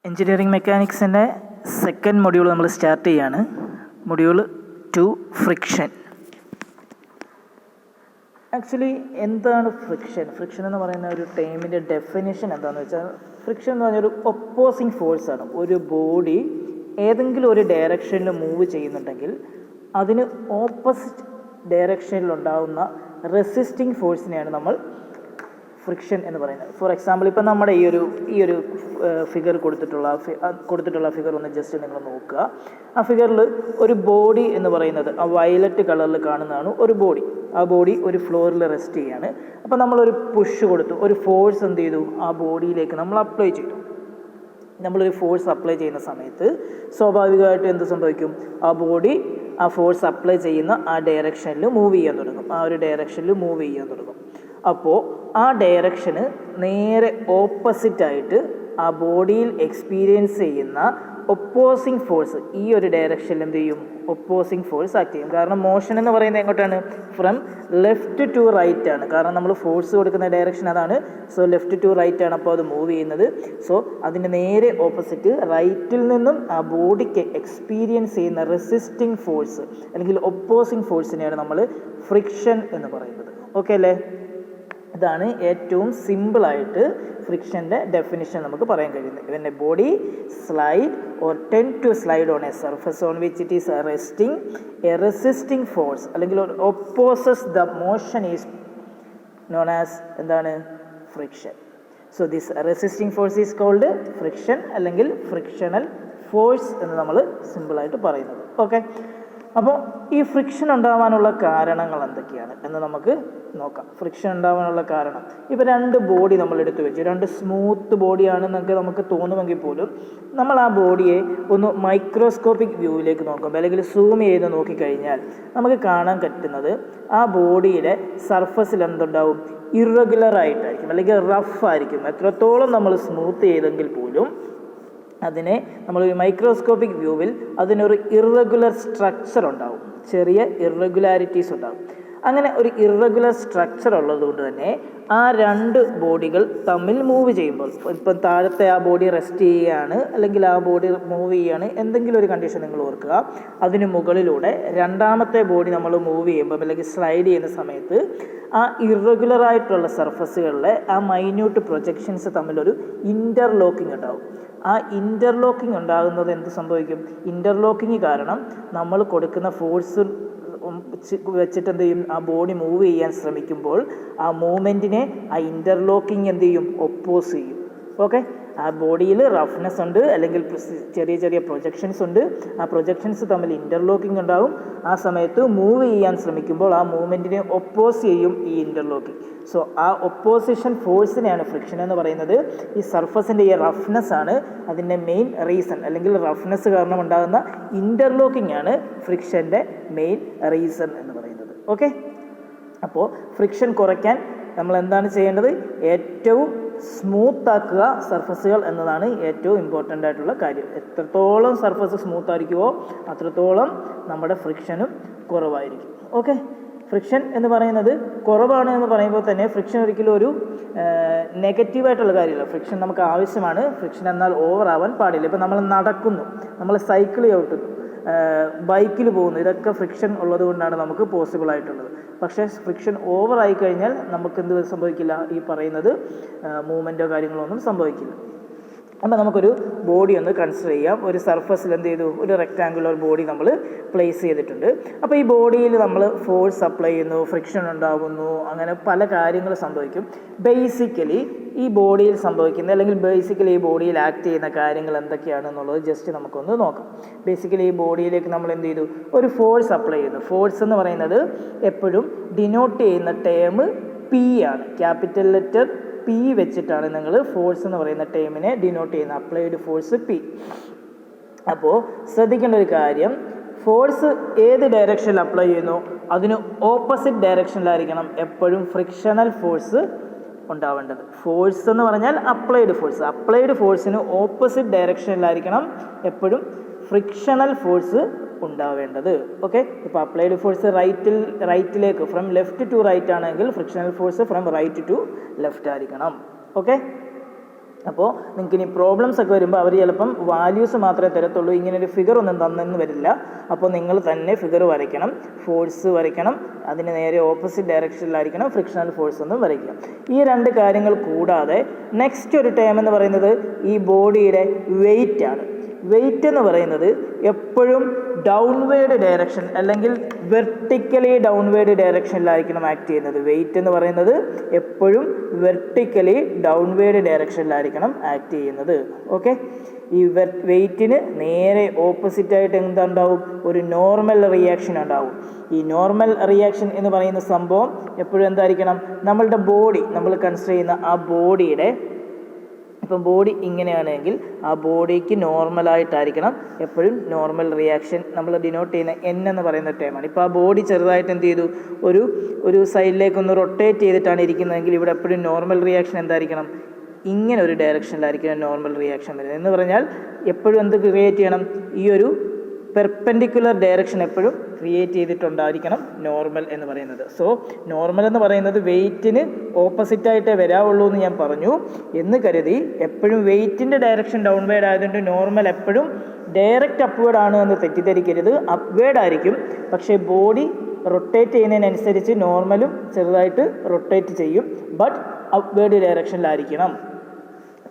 Engineering മെക്കാനിക്സിൻ്റെ second module നമ്മൾ start ചെയ്യാണ്. Module 2 friction. Actually എന്താണ് ഫ്രിക്ഷൻ? ഫ്രിക്ഷൻ എന്ന് പറയുന്ന ഒരു ടേമിൻ്റെ ഡെഫിനിഷൻ എന്താണെന്ന് വെച്ചാൽ, ഫ്രിക്ഷൻ എന്ന് പറഞ്ഞൊരു ഒപ്പോസിങ് ഫോഴ്സാണ്. ഒരു ബോഡി ഏതെങ്കിലും ഒരു ഡയറക്ഷനിൽ മൂവ് ചെയ്യുന്നുണ്ടെങ്കിൽ അതിന് ഓപ്പോസിറ്റ് ഡയറക്ഷനിലുണ്ടാകുന്ന റെസിസ്റ്റിംഗ് ഫോഴ്സിനെയാണ് നമ്മൾ ഫ്രിക്ഷൻ എന്ന് പറയുന്നത്. ഫോർ എക്സാമ്പിൾ, ഇപ്പം നമ്മുടെ ഈ ഒരു ഫിഗർ കൊടുത്തിട്ടുള്ള ഫിഗർ ഒന്ന് ജസ്റ്റ് നിങ്ങൾ നോക്കുക. ആ ഫിഗറിൽ ഒരു ബോഡി എന്ന് പറയുന്നത് ആ വയലറ്റ് കളറിൽ കാണുന്നതാണ് ഒരു ബോഡി. ആ ബോഡി ഒരു ഫ്ലോറിൽ റെസ്റ്റ് ചെയ്യാണ്. അപ്പോൾ നമ്മളൊരു പുഷ് കൊടുത്തു, ഒരു ഫോഴ്സ് എന്ത് ചെയ്തു, ആ ബോഡിയിലേക്ക് നമ്മൾ അപ്ലൈ ചെയ്തു. നമ്മളൊരു ഫോഴ്സ് അപ്ലൈ ചെയ്യുന്ന സമയത്ത് സ്വാഭാവികമായിട്ട് എന്ത് സംഭവിക്കും? ആ ബോഡി ആ ഫോഴ്സ് അപ്ലൈ ചെയ്യുന്ന ആ ഡയറക്ഷനിൽ മൂവ് ചെയ്യാൻ തുടങ്ങും. അപ്പോൾ ആ ഡയറക്ഷന് നേരെ ഓപ്പോസിറ്റായിട്ട് ആ ബോഡിയിൽ എക്സ്പീരിയൻസ് ചെയ്യുന്ന ഒപ്പോസിങ് ഫോഴ്സ് ഈ ഒരു ഡയറക്ഷനിൽ എന്ത് ചെയ്യും? ഒപ്പോസിങ് ഫോഴ്സ് ആക്ട് ചെയ്യും. കാരണം മോഷൻ എന്ന് പറയുന്നത് എങ്ങോട്ടാണ്? ഫ്രം ലെഫ്റ്റ് ടു റൈറ്റ് ആണ്. കാരണം നമ്മൾ ഫോഴ്സ് കൊടുക്കുന്ന ഡയറക്ഷൻ അതാണ്. സോ ലെഫ്റ്റ് ടു റൈറ്റ് ആണ് അപ്പോൾ അത് മൂവ് ചെയ്യുന്നത്. സോ അതിൻ്റെ നേരെ ഓപ്പോസിറ്റ് റൈറ്റിൽ നിന്നും ആ ബോഡിക്ക് എക്സ്പീരിയൻസ് ചെയ്യുന്ന റെസിസ്റ്റിംഗ് ഫോഴ്സ് അല്ലെങ്കിൽ ഒപ്പോസിങ് ഫോഴ്സിനെയാണ് നമ്മൾ ഫ്രിക്ഷൻ എന്ന് പറയുന്നത്. ഓക്കെ അല്ലേ? ഇതാണ് ഏറ്റവും സിമ്പിളായിട്ട് ഫ്രിക്ഷൻ്റെ ഡെഫിനിഷൻ നമുക്ക് പറയാൻ കഴിയുന്നത്. When a body slide or tend to slide on a surface on which it is resting, a resisting force അല്ലെങ്കിൽ opposes the motion is known as എന്താണ്? Friction. So this resisting force is called friction അല്ലെങ്കിൽ frictional force എന്ന് നമ്മൾ സിമ്പിളായിട്ട് പറയുന്നത്. Okay, അപ്പോൾ ഈ friction ഉണ്ടാവാനുള്ള കാരണങ്ങൾ എന്തൊക്കെയാണ് എന്ന് നമുക്ക് നോക്കാം. ഫ്രിക്ഷൻ ഉണ്ടാവാനുള്ള കാരണം, ഇപ്പോൾ രണ്ട് ബോഡി നമ്മൾ എടുത്തു വെച്ചു, രണ്ട് സ്മൂത്ത് ബോഡിയാണെന്നൊക്കെ നമുക്ക് തോന്നുമെങ്കിൽ പോലും നമ്മൾ ആ ബോഡിയെ ഒന്ന് മൈക്രോസ്കോപ്പിക് വ്യൂവിലേക്ക് നോക്കുമ്പോൾ അല്ലെങ്കിൽ സൂം ചെയ്ത് നോക്കിക്കഴിഞ്ഞാൽ നമുക്ക് കാണാൻ പറ്റുന്നത് ആ ബോഡിയുടെ സർഫസിൽ എന്തുണ്ടാവും? ഇറഗുലർ ആയിട്ടായിരിക്കും അല്ലെങ്കിൽ റഫ് ആയിരിക്കും. എത്രത്തോളം നമ്മൾ സ്മൂത്ത് ചെയ്തെങ്കിൽ പോലും അതിനെ നമ്മളൊരു മൈക്രോസ്കോപ്പിക് വ്യൂവിൽ അതിനൊരു ഇറഗുലർ സ്ട്രക്ചർ ഉണ്ടാവും, ചെറിയ ഇറഗുലാരിറ്റീസ് ഉണ്ടാവും. അങ്ങനെ ഒരു ഇറഗുലർ സ്ട്രക്ചർ ഉള്ളതുകൊണ്ട് തന്നെ ആ രണ്ട് ബോഡികൾ തമ്മിൽ മൂവ് ചെയ്യുമ്പോൾ, ഇപ്പം താഴത്തെ ആ ബോഡി റെസ്റ്റ് ചെയ്യുകയാണ് അല്ലെങ്കിൽ ആ ബോഡി മൂവ് ചെയ്യുകയാണ്, എന്തെങ്കിലും ഒരു കണ്ടീഷൻ നിങ്ങൾ ഓർക്കുക. അതിന് മുകളിലൂടെ രണ്ടാമത്തെ ബോഡി നമ്മൾ മൂവ് ചെയ്യുമ്പോൾ അല്ലെങ്കിൽ സ്ലൈഡ് ചെയ്യുന്ന സമയത്ത് ആ ഇറഗുലറായിട്ടുള്ള സർഫസുകളിലെ ആ മൈന്യൂട്ട് പ്രൊജക്ഷൻസ് തമ്മിലൊരു ഇൻ്റർലോക്കിംഗ് ഉണ്ടാവും. ആ ഇൻ്റർലോക്കിംഗ് ഉണ്ടാകുന്നത് എന്ത് സംഭവിക്കും? ഇൻ്റർലോക്കിംഗ് കാരണം നമ്മൾ കൊടുക്കുന്ന ഫോഴ്സ് വെച്ചിട്ട് എന്ത് ചെയ്യും? ആ ബോഡി മൂവ് ചെയ്യാൻ ശ്രമിക്കുമ്പോൾ ആ മൂവ്മെൻറ്റിനെ ആ ഇൻ്റർലോക്കിംഗ് എന്ത് ചെയ്യും? ഒപ്പോസ് ചെയ്യും. ഓക്കെ, ആ ബോഡിയിൽ റഫ്നെസ് ഉണ്ട് അല്ലെങ്കിൽ ചെറിയ ചെറിയ പ്രൊജക്ഷൻസ് ഉണ്ട്. ആ പ്രൊജക്ഷൻസ് തമ്മിൽ ഇൻ്റർലോക്കിംഗ് ഉണ്ടാകും. ആ സമയത്ത് മൂവ് ചെയ്യാൻ ശ്രമിക്കുമ്പോൾ ആ മൂവ്മെൻറ്റിനെ ഒപ്പോസ് ചെയ്യും ഈ ഇൻ്റർലോക്കിംഗ്. സോ ആ ഒപ്പോസിഷൻ ഫോഴ്സിനെയാണ് ഫ്രിക്ഷൻ എന്ന് പറയുന്നത്. ഈ സർഫസിൻ്റെ ഈ റഫ്നെസ് ആണ് അതിൻ്റെ മെയിൻ റീസൺ, അല്ലെങ്കിൽ റഫ്നെസ് കാരണം ഉണ്ടാകുന്ന ഇൻ്റർലോക്കിംഗ് ആണ് ഫ്രിക്ഷൻ്റെ മെയിൻ റീസൺ എന്ന് പറയുന്നത്. ഓക്കെ, അപ്പോൾ ഫ്രിക്ഷൻ കുറയ്ക്കാൻ നമ്മൾ എന്താണ് ചെയ്യേണ്ടത്? ഏറ്റവും സ്മൂത്ത് ആക്കുക സർഫസുകൾ എന്നതാണ് ഏറ്റവും ഇമ്പോർട്ടൻ്റ് ആയിട്ടുള്ള കാര്യം. എത്രത്തോളം സർഫസ് സ്മൂത്ത് ആയിരിക്കുമോ അത്രത്തോളം നമ്മുടെ ഫ്രിക്ഷനും കുറവായിരിക്കും. ഓക്കെ, ഫ്രിക്ഷൻ എന്ന് പറയുന്നത് കുറവാണ് എന്ന് പറയുമ്പോൾ തന്നെ ഫ്രിക്ഷൻ ഒരിക്കലും ഒരു നെഗറ്റീവായിട്ടുള്ള കാര്യമില്ല. ഫ്രിക്ഷൻ നമുക്ക് ആവശ്യമാണ്. ഫ്രിക്ഷൻ എന്നാൽ ഓവർ ആവാൻ പാടില്ല. ഇപ്പോൾ നമ്മൾ നടക്കുന്നു, നമ്മൾ സൈക്കിൾ ചവിട്ടുന്നു, ബൈക്കിൽ പോകുന്നു, ഇതൊക്കെ ഫ്രിക്ഷൻ ഉള്ളത് കൊണ്ടാണ് നമുക്ക് പോസിബിൾ ആയിട്ടുള്ളത്. പക്ഷേ ഫ്രിക്ഷൻ ഓവർ ആയി കഴിഞ്ഞാൽ നമുക്ക് എന്ത് സംഭവിക്കില്ല? ഈ പറയുന്നത് മൂവ്മെൻറ്റോ കാര്യങ്ങളോ ഒന്നും സംഭവിക്കില്ല. അപ്പോൾ നമുക്കൊരു ബോഡി ഒന്ന് കൺസിഡർ ചെയ്യാം. ഒരു സർഫസിൽ എന്ത് ചെയ്തു? ഒരു റെക്റ്റാങ്കുലർ ബോഡി നമ്മൾ പ്ലേസ് ചെയ്തിട്ടുണ്ട്. അപ്പോൾ ഈ ബോഡിയിൽ നമ്മൾ ഫോഴ്സ് അപ്ലൈ ചെയ്യുന്നു, ഫ്രിക്ഷൻ ഉണ്ടാകുന്നു, അങ്ങനെ പല കാര്യങ്ങൾ സംഭവിക്കും. ബേസിക്കലി ഈ ബോഡിയിൽ സംഭവിക്കുന്ന അല്ലെങ്കിൽ ബേസിക്കലി ഈ ബോഡിയിൽ ആക്ട് ചെയ്യുന്ന കാര്യങ്ങൾ എന്തൊക്കെയാണെന്നുള്ളത് ജസ്റ്റ് നമുക്കൊന്ന് നോക്കാം. ബേസിക്കലി ഈ ബോഡിയിലേക്ക് നമ്മൾ എന്ത് ചെയ്തു? ഒരു ഫോഴ്സ് അപ്ലൈ ചെയ്യുന്നു. ഫോഴ്സ് എന്ന് പറയുന്നത് എപ്പോഴും ഡിനോട്ട് ചെയ്യുന്ന ടേം പി ആണ്. ക്യാപിറ്റൽ ലെറ്റർ പി വെച്ചിട്ടാണ് നിങ്ങൾ ഫോഴ്സ് എന്ന് പറയുന്ന ടേമിനെ ഡിനോട്ട് ചെയ്യുന്ന. Applied force P. അപ്പോൾ ശ്രദ്ധിക്കേണ്ട ഒരു കാര്യം, ഫോഴ്സ് ഏത് ഡയറക്ഷനിൽ അപ്ലൈ ചെയ്യുന്നു അതിന് ഓപ്പോസിറ്റ് ഡയറക്ഷനിലായിരിക്കണം എപ്പോഴും ഫ്രിക്ഷണൽ ഫോഴ്സ് ഉണ്ടാവേണ്ടത്. ഫോഴ്സ് എന്ന് പറഞ്ഞാൽ അപ്ലൈഡ് ഫോഴ്സ്. അപ്ലൈഡ് ഫോഴ്സിന് ഓപ്പോസിറ്റ് ഡയറക്ഷനിലായിരിക്കണം എപ്പോഴും ഫ്രിക്ഷണൽ ഫോഴ്സ് ഉണ്ടാവേണ്ടത്. ഓക്കെ, ഇപ്പോൾ അപ്ലൈഡ് ഫോഴ്സ് റൈറ്റിലേക്ക് ഫ്രം ലെഫ്റ്റ് ടു റൈറ്റ് ആണെങ്കിൽ frictional force from right to left ആയിരിക്കണം. ഓക്കെ, അപ്പോൾ നിങ്ങൾക്ക് ഇനി പ്രോബ്ലംസ് ഒക്കെ വരുമ്പോൾ അവർ ചിലപ്പം വാല്യൂസ് മാത്രമേ തരത്തുള്ളൂ, ഇങ്ങനെ ഒരു ഫിഗർ ഒന്നും തന്നെന്ന് വരില്ല. അപ്പോൾ നിങ്ങൾ തന്നെ ഫിഗർ വരയ്ക്കണം, ഫോഴ്സ് വരയ്ക്കണം, അതിന് നേരെ ഓപ്പോസിറ്റ് ഡയറക്ഷനിലായിരിക്കണം ഫ്രിക്ഷണൽ ഫോഴ്സ് ഒന്നും വരയ്ക്കുക. ഈ രണ്ട് കാര്യങ്ങൾ കൂടാതെ നെക്സ്റ്റ് ഒരു ടേം എന്ന് പറയുന്നത് ഈ ബോഡിയുടെ വെയിറ്റ് ആണ്. വെയിറ്റ് എന്ന് പറയുന്നത് എപ്പോഴും ഡൗൺവേർഡ് ഡയറക്ഷൻ അല്ലെങ്കിൽ വെർട്ടിക്കലി ഡൗൺവേർഡ് ഡയറക്ഷനിലായിരിക്കണം ആക്ട് ചെയ്യുന്നത്. വെയിറ്റ് എന്ന് പറയുന്നത് എപ്പോഴും വെർട്ടിക്കലി ഡൗൺവേർഡ് ഡയറക്ഷനിലായിരിക്കണം ആക്ട് ചെയ്യുന്നത്. ഓക്കെ, ഈ വെയിറ്റിന് നേരെ ഓപ്പോസിറ്റായിട്ട് എന്തുണ്ടാവും? ഒരു നോർമൽ റിയാക്ഷൻ ഉണ്ടാവും. ഈ നോർമൽ റിയാക്ഷൻ എന്ന് പറയുന്ന സംഭവം എപ്പോഴും എന്തായിരിക്കണം? നമ്മളുടെ ബോഡി, നമ്മൾ കൺസിഡർ ചെയ്യുന്ന ആ ബോഡിയുടെ, ഇപ്പം ബോഡി ഇങ്ങനെയാണെങ്കിൽ ആ ബോഡിക്ക് നോർമലായിട്ടായിരിക്കണം എപ്പോഴും നോർമൽ റിയാക്ഷൻ നമ്മൾ ഡിനോട്ട് ചെയ്യുന്ന എൻ എന്ന് പറയുന്ന ടേമാണ്. ഇപ്പോൾ ആ ബോഡി ചെറുതായിട്ട് എന്ത് ചെയ്തു, ഒരു സൈഡിലേക്കൊന്ന് റൊട്ടേറ്റ് ചെയ്തിട്ടാണ് ഇരിക്കുന്നതെങ്കിൽ ഇവിടെ എപ്പോഴും നോർമൽ റിയാക്ഷൻ എന്തായിരിക്കണം? ഇങ്ങനെ ഒരു ഡയറക്ഷനിലായിരിക്കണം നോർമൽ റിയാക്ഷൻ വരുന്നത്. എന്ന് പറഞ്ഞാൽ എപ്പോഴും എന്ത് ക്രിയേറ്റ് ചെയ്യണം? ഈ ഒരു പെർപെൻഡിക്കുലർ ഡയറക്ഷൻ എപ്പോഴും ക്രിയേറ്റ് ചെയ്തിട്ടുണ്ടായിരിക്കണം നോർമൽ എന്ന് പറയുന്നത്. സോ നോർമൽ എന്ന് പറയുന്നത് വെയിറ്റിന് ഓപ്പോസിറ്റായിട്ടേ വരാവുള്ളൂ എന്ന് ഞാൻ പറഞ്ഞു എന്ന് കരുതി എപ്പോഴും വെയിറ്റിൻ്റെ ഡയറക്ഷൻ ഡൗൺവേർഡ് ആയതുകൊണ്ട് നോർമൽ എപ്പോഴും ഡയറക്റ്റ് അപ്വേർഡ് ആണ് എന്ന് തെറ്റിദ്ധരിക്കരുത്. അപ്വേർഡ് ആയിരിക്കും, പക്ഷേ ബോഡി റൊട്ടേറ്റ് ചെയ്യുന്നതിനനുസരിച്ച് നോർമലും ചെറുതായിട്ട് റൊട്ടേറ്റ് ചെയ്യും, ബട്ട് അപ്വേർഡ് ഡയറക്ഷനിലായിരിക്കണം.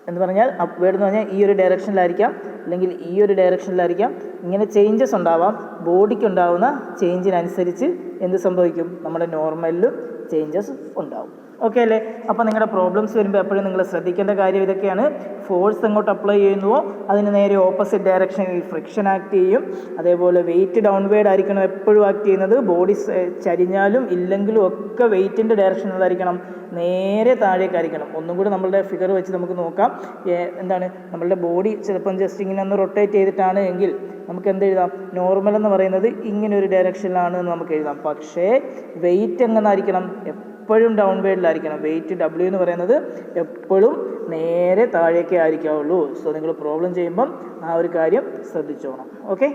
എന്ന് പറഞ്ഞാൽ അപ്വേർഡ് എന്ന് പറഞ്ഞാൽ ഈ ഒരു ഡയറക്ഷനിലായിരിക്കാം, അല്ലെങ്കിൽ ഈ ഒരു ഡയറക്ഷനിലായിരിക്കാം. ഇങ്ങനെ ചേഞ്ചസ് ഉണ്ടാവാം. ബോഡിക്ക് ഉണ്ടാവുന്ന ചേഞ്ചിനനുസരിച്ച് എന്ത് സംഭവിക്കും? നമ്മുടെ നോർമലിലും ചേഞ്ചസ് ഉണ്ടാവും. ഓക്കെ അല്ലേ? അപ്പോൾ നിങ്ങളുടെ പ്രോബ്ലംസ് വരുമ്പോൾ എപ്പോഴും നിങ്ങൾ ശ്രദ്ധിക്കേണ്ട കാര്യം ഇതൊക്കെയാണ്. ഫോഴ്സ് എങ്ങോട്ട് അപ്ലൈ ചെയ്യുന്നുവോ അതിന് നേരെ ഓപ്പോസിറ്റ് ഡയറക്ഷനിൽ ഫ്രിക്ഷൻ ആക്ട് ചെയ്യും. അതേപോലെ വെയിറ്റ് ഡൗൺവേർഡ് ആയിരിക്കണം എപ്പോഴും ആക്ട് ചെയ്യുന്നത്. ബോഡി ചരിഞ്ഞാലും ഇല്ലെങ്കിലും ഒക്കെ വെയിറ്റിൻ്റെ ഡയറക്ഷനിലായിരിക്കണം, നേരെ താഴേക്കായിരിക്കണം. ഒന്നും കൂടി നമ്മളുടെ ഫിഗർ വെച്ച് നമുക്ക് നോക്കാം. എന്താണ് നമ്മളുടെ ബോഡി ചിലപ്പം ജസ്റ്റ് ഇങ്ങനെ ഒന്ന് റൊട്ടേറ്റ് ചെയ്തിട്ടാണ് എങ്കിൽ നമുക്ക് എന്ത് എഴുതാം? നോർമൽ എന്ന് പറയുന്നത് ഇങ്ങനെ ഒരു ഡയറക്ഷനിലാണ് എന്ന് നമുക്ക് എഴുതാം. പക്ഷേ വെയിറ്റ് എങ്ങനായിരിക്കണം? എപ്പോഴും ഡൗൺവേർഡിലായിരിക്കണം. വെയിറ്റ് W എന്ന് പറയുന്നത് എപ്പോഴും നേരെ താഴേക്കേ ആയിരിക്കാവുള്ളൂ. സോ നിങ്ങൾ പ്രോബ്ലം ചെയ്യുമ്പം ആ ഒരു കാര്യം ശ്രദ്ധിച്ചോണം. ഓക്കെ,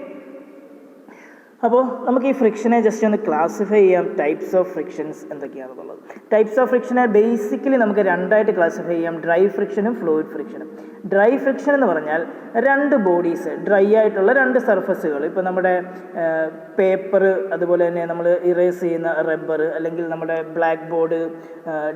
അപ്പോൾ നമുക്ക് ഈ ഫ്രിക്ഷനെ ജസ്റ്റ് ഒന്ന് ക്ലാസിഫൈ ചെയ്യാം. ടൈപ്സ് ഓഫ് ഫ്രിക്ഷൻസ് എന്തൊക്കെയാണെന്നുള്ളത്. ടൈപ്സ് ഓഫ് ഫ്രിക്ഷനെ ബേസിക്കലി നമുക്ക് രണ്ടായിട്ട് ക്ലാസിഫൈ ചെയ്യാം, ഡ്രൈ ഫ്രിക്ഷനും ഫ്ലൂയിഡ് ഫ്രിക്ഷനും. ഡ്രൈ ഫ്രിക്ഷൻ എന്ന് പറഞ്ഞാൽ രണ്ട് ബോഡീസ്, ഡ്രൈ ആയിട്ടുള്ള രണ്ട് സർഫസുകൾ, ഇപ്പോൾ നമ്മുടെ പേപ്പർ, അതുപോലെ തന്നെ നമ്മൾ ഇറേസ് ചെയ്യുന്ന റബ്ബർ, അല്ലെങ്കിൽ നമ്മുടെ ബ്ലാക്ക് ബോർഡ്,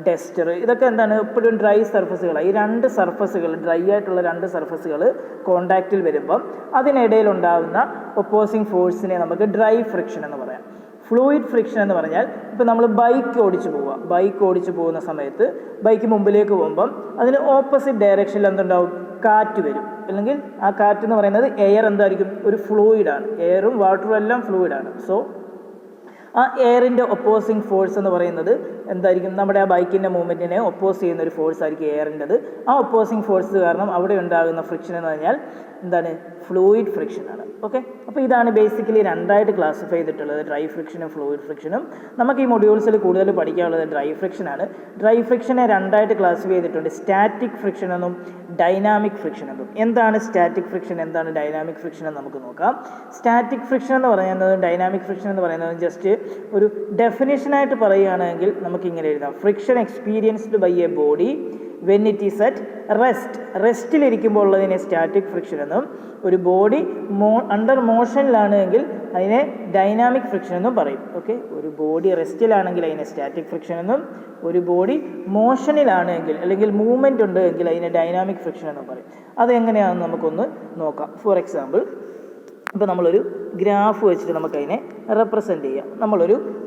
ഡസ്റ്റർ, ഇതൊക്കെ എന്താണ് എപ്പോഴും ഡ്രൈ സർഫസുകളാണ്. ഈ രണ്ട് സർഫസുകൾ, ഡ്രൈ ആയിട്ടുള്ള രണ്ട് സർഫസുകൾ കോണ്ടാക്റ്റിൽ വരുമ്പം അതിനിടയിൽ ഉണ്ടാകുന്ന ഒപ്പോസിങ് ഫോഴ്സിനെ നമുക്ക് ഡ്രൈ ഫ്രിക്ഷൻ എന്ന് പറയാം. ഫ്ലൂയിഡ് ഫ്രിക്ഷൻ എന്ന് പറഞ്ഞാൽ ഇപ്പോൾ നമ്മൾ ബൈക്ക് ഓടിച്ചു പോകുന്ന സമയത്ത് ബൈക്ക് മുമ്പിലേക്ക് പോകുമ്പം അതിന് ഓപ്പോസിറ്റ് ഡയറക്ഷനിൽ എന്തുണ്ടാവും? കാറ്റ് വരും. അല്ലെങ്കിൽ ആ കാറ്റ് എന്ന് പറയുന്നത് എയർ എന്തായിരിക്കും? ഒരു ഫ്ലൂയിഡാണ്. എയറും വാട്ടറും എല്ലാം ഫ്ലൂയിഡാണ്. സോ ആ എയറിൻ്റെ ഒപ്പോസിങ് ഫോഴ്സ് എന്ന് പറയുന്നത് എന്തായിരിക്കും? നമ്മുടെ ആ ബൈക്കിൻ്റെ മൂവ്മെൻറ്റിനെ ഒപ്പോസ് ചെയ്യുന്ന ഒരു ഫോഴ്സ് ആയിരിക്കും എയറിൻ്റെത്. ആ ഒപ്പോസിങ് ഫോഴ്സ് കാരണം അവിടെ ഉണ്ടാകുന്ന ഫ്രിക്ഷൻ എന്ന് പറഞ്ഞാൽ എന്താണ്? ഫ്ലൂയിഡ് ഫ്രിക്ഷനാണ്. ഓക്കെ, അപ്പോൾ ഇതാണ് ബേസിക്കലി രണ്ടായിട്ട് ക്ലാസിഫൈ ചെയ്തിട്ടുള്ളത്, ഡ്രൈ ഫ്രിക്ഷനും ഫ്ലൂയിഡ് ഫ്രിക്ഷനും. നമുക്ക് ഈ മൊഡ്യൂൾസിൽ കൂടുതൽ പഠിക്കാനുള്ളത് ഡ്രൈ ഫ്രിക്ഷനാണ്. ഡ്രൈ ഫ്രിക്ഷനെ രണ്ടായിട്ട് ക്ലാസിഫൈ ചെയ്തിട്ടുണ്ട്, സ്റ്റാറ്റിക് ഫ്രിക്ഷൻ എന്നും ഡൈനാമിക് ഫ്രിക്ഷൻ എന്നും. എന്താണ് സ്റ്റാറ്റിക് ഫ്രിക്ഷൻ, എന്താണ് ഡൈനാമിക് ഫ്രിക്ഷൻ എന്ന് നമുക്ക് നോക്കാം. സ്റ്റാറ്റിക് ഫ്രിക്ഷൻ എന്ന് പറയുന്നതും ഡൈനാമിക് ഫ്രിക്ഷൻ എന്ന് പറയുന്നതും ജസ്റ്റ് ഒരു ഡെഫിനേഷനായിട്ട് പറയുകയാണെങ്കിൽ നമുക്കിങ്ങനെ എഴുതാം: friction experienced by a body when it is at റെസ്റ്റിലിരിക്കുമ്പോൾ ഉള്ളതിനെ സ്റ്റാറ്റിക് ഫ്രിക്ഷൻ എന്നും, ഒരു ബോഡി അണ്ടർ മോഷനിലാണ് എങ്കിൽ അതിനെ ഡൈനാമിക് ഫ്രിക്ഷൻ എന്നും പറയും. ഓക്കെ, ഒരു ബോഡി റെസ്റ്റിലാണെങ്കിൽ അതിനെ സ്റ്റാറ്റിക് ഫ്രിക്ഷൻ എന്നും, ഒരു ബോഡി മോഷനിലാണെങ്കിൽ അല്ലെങ്കിൽ മൂവ്മെൻ്റ് ഉണ്ട് എങ്കിൽ അതിനെ ഡൈനാമിക് ഫ്രിക്ഷൻ എന്നും പറയും. അതെങ്ങനെയാണെന്ന് നമുക്കൊന്ന് നോക്കാം. ഫോർ എക്സാമ്പിൾ, ഇപ്പോൾ നമ്മളൊരു ഗ്രാഫ് വെച്ചിട്ട് നമുക്കതിനെ റെപ്രസെൻറ്റ് ചെയ്യാം.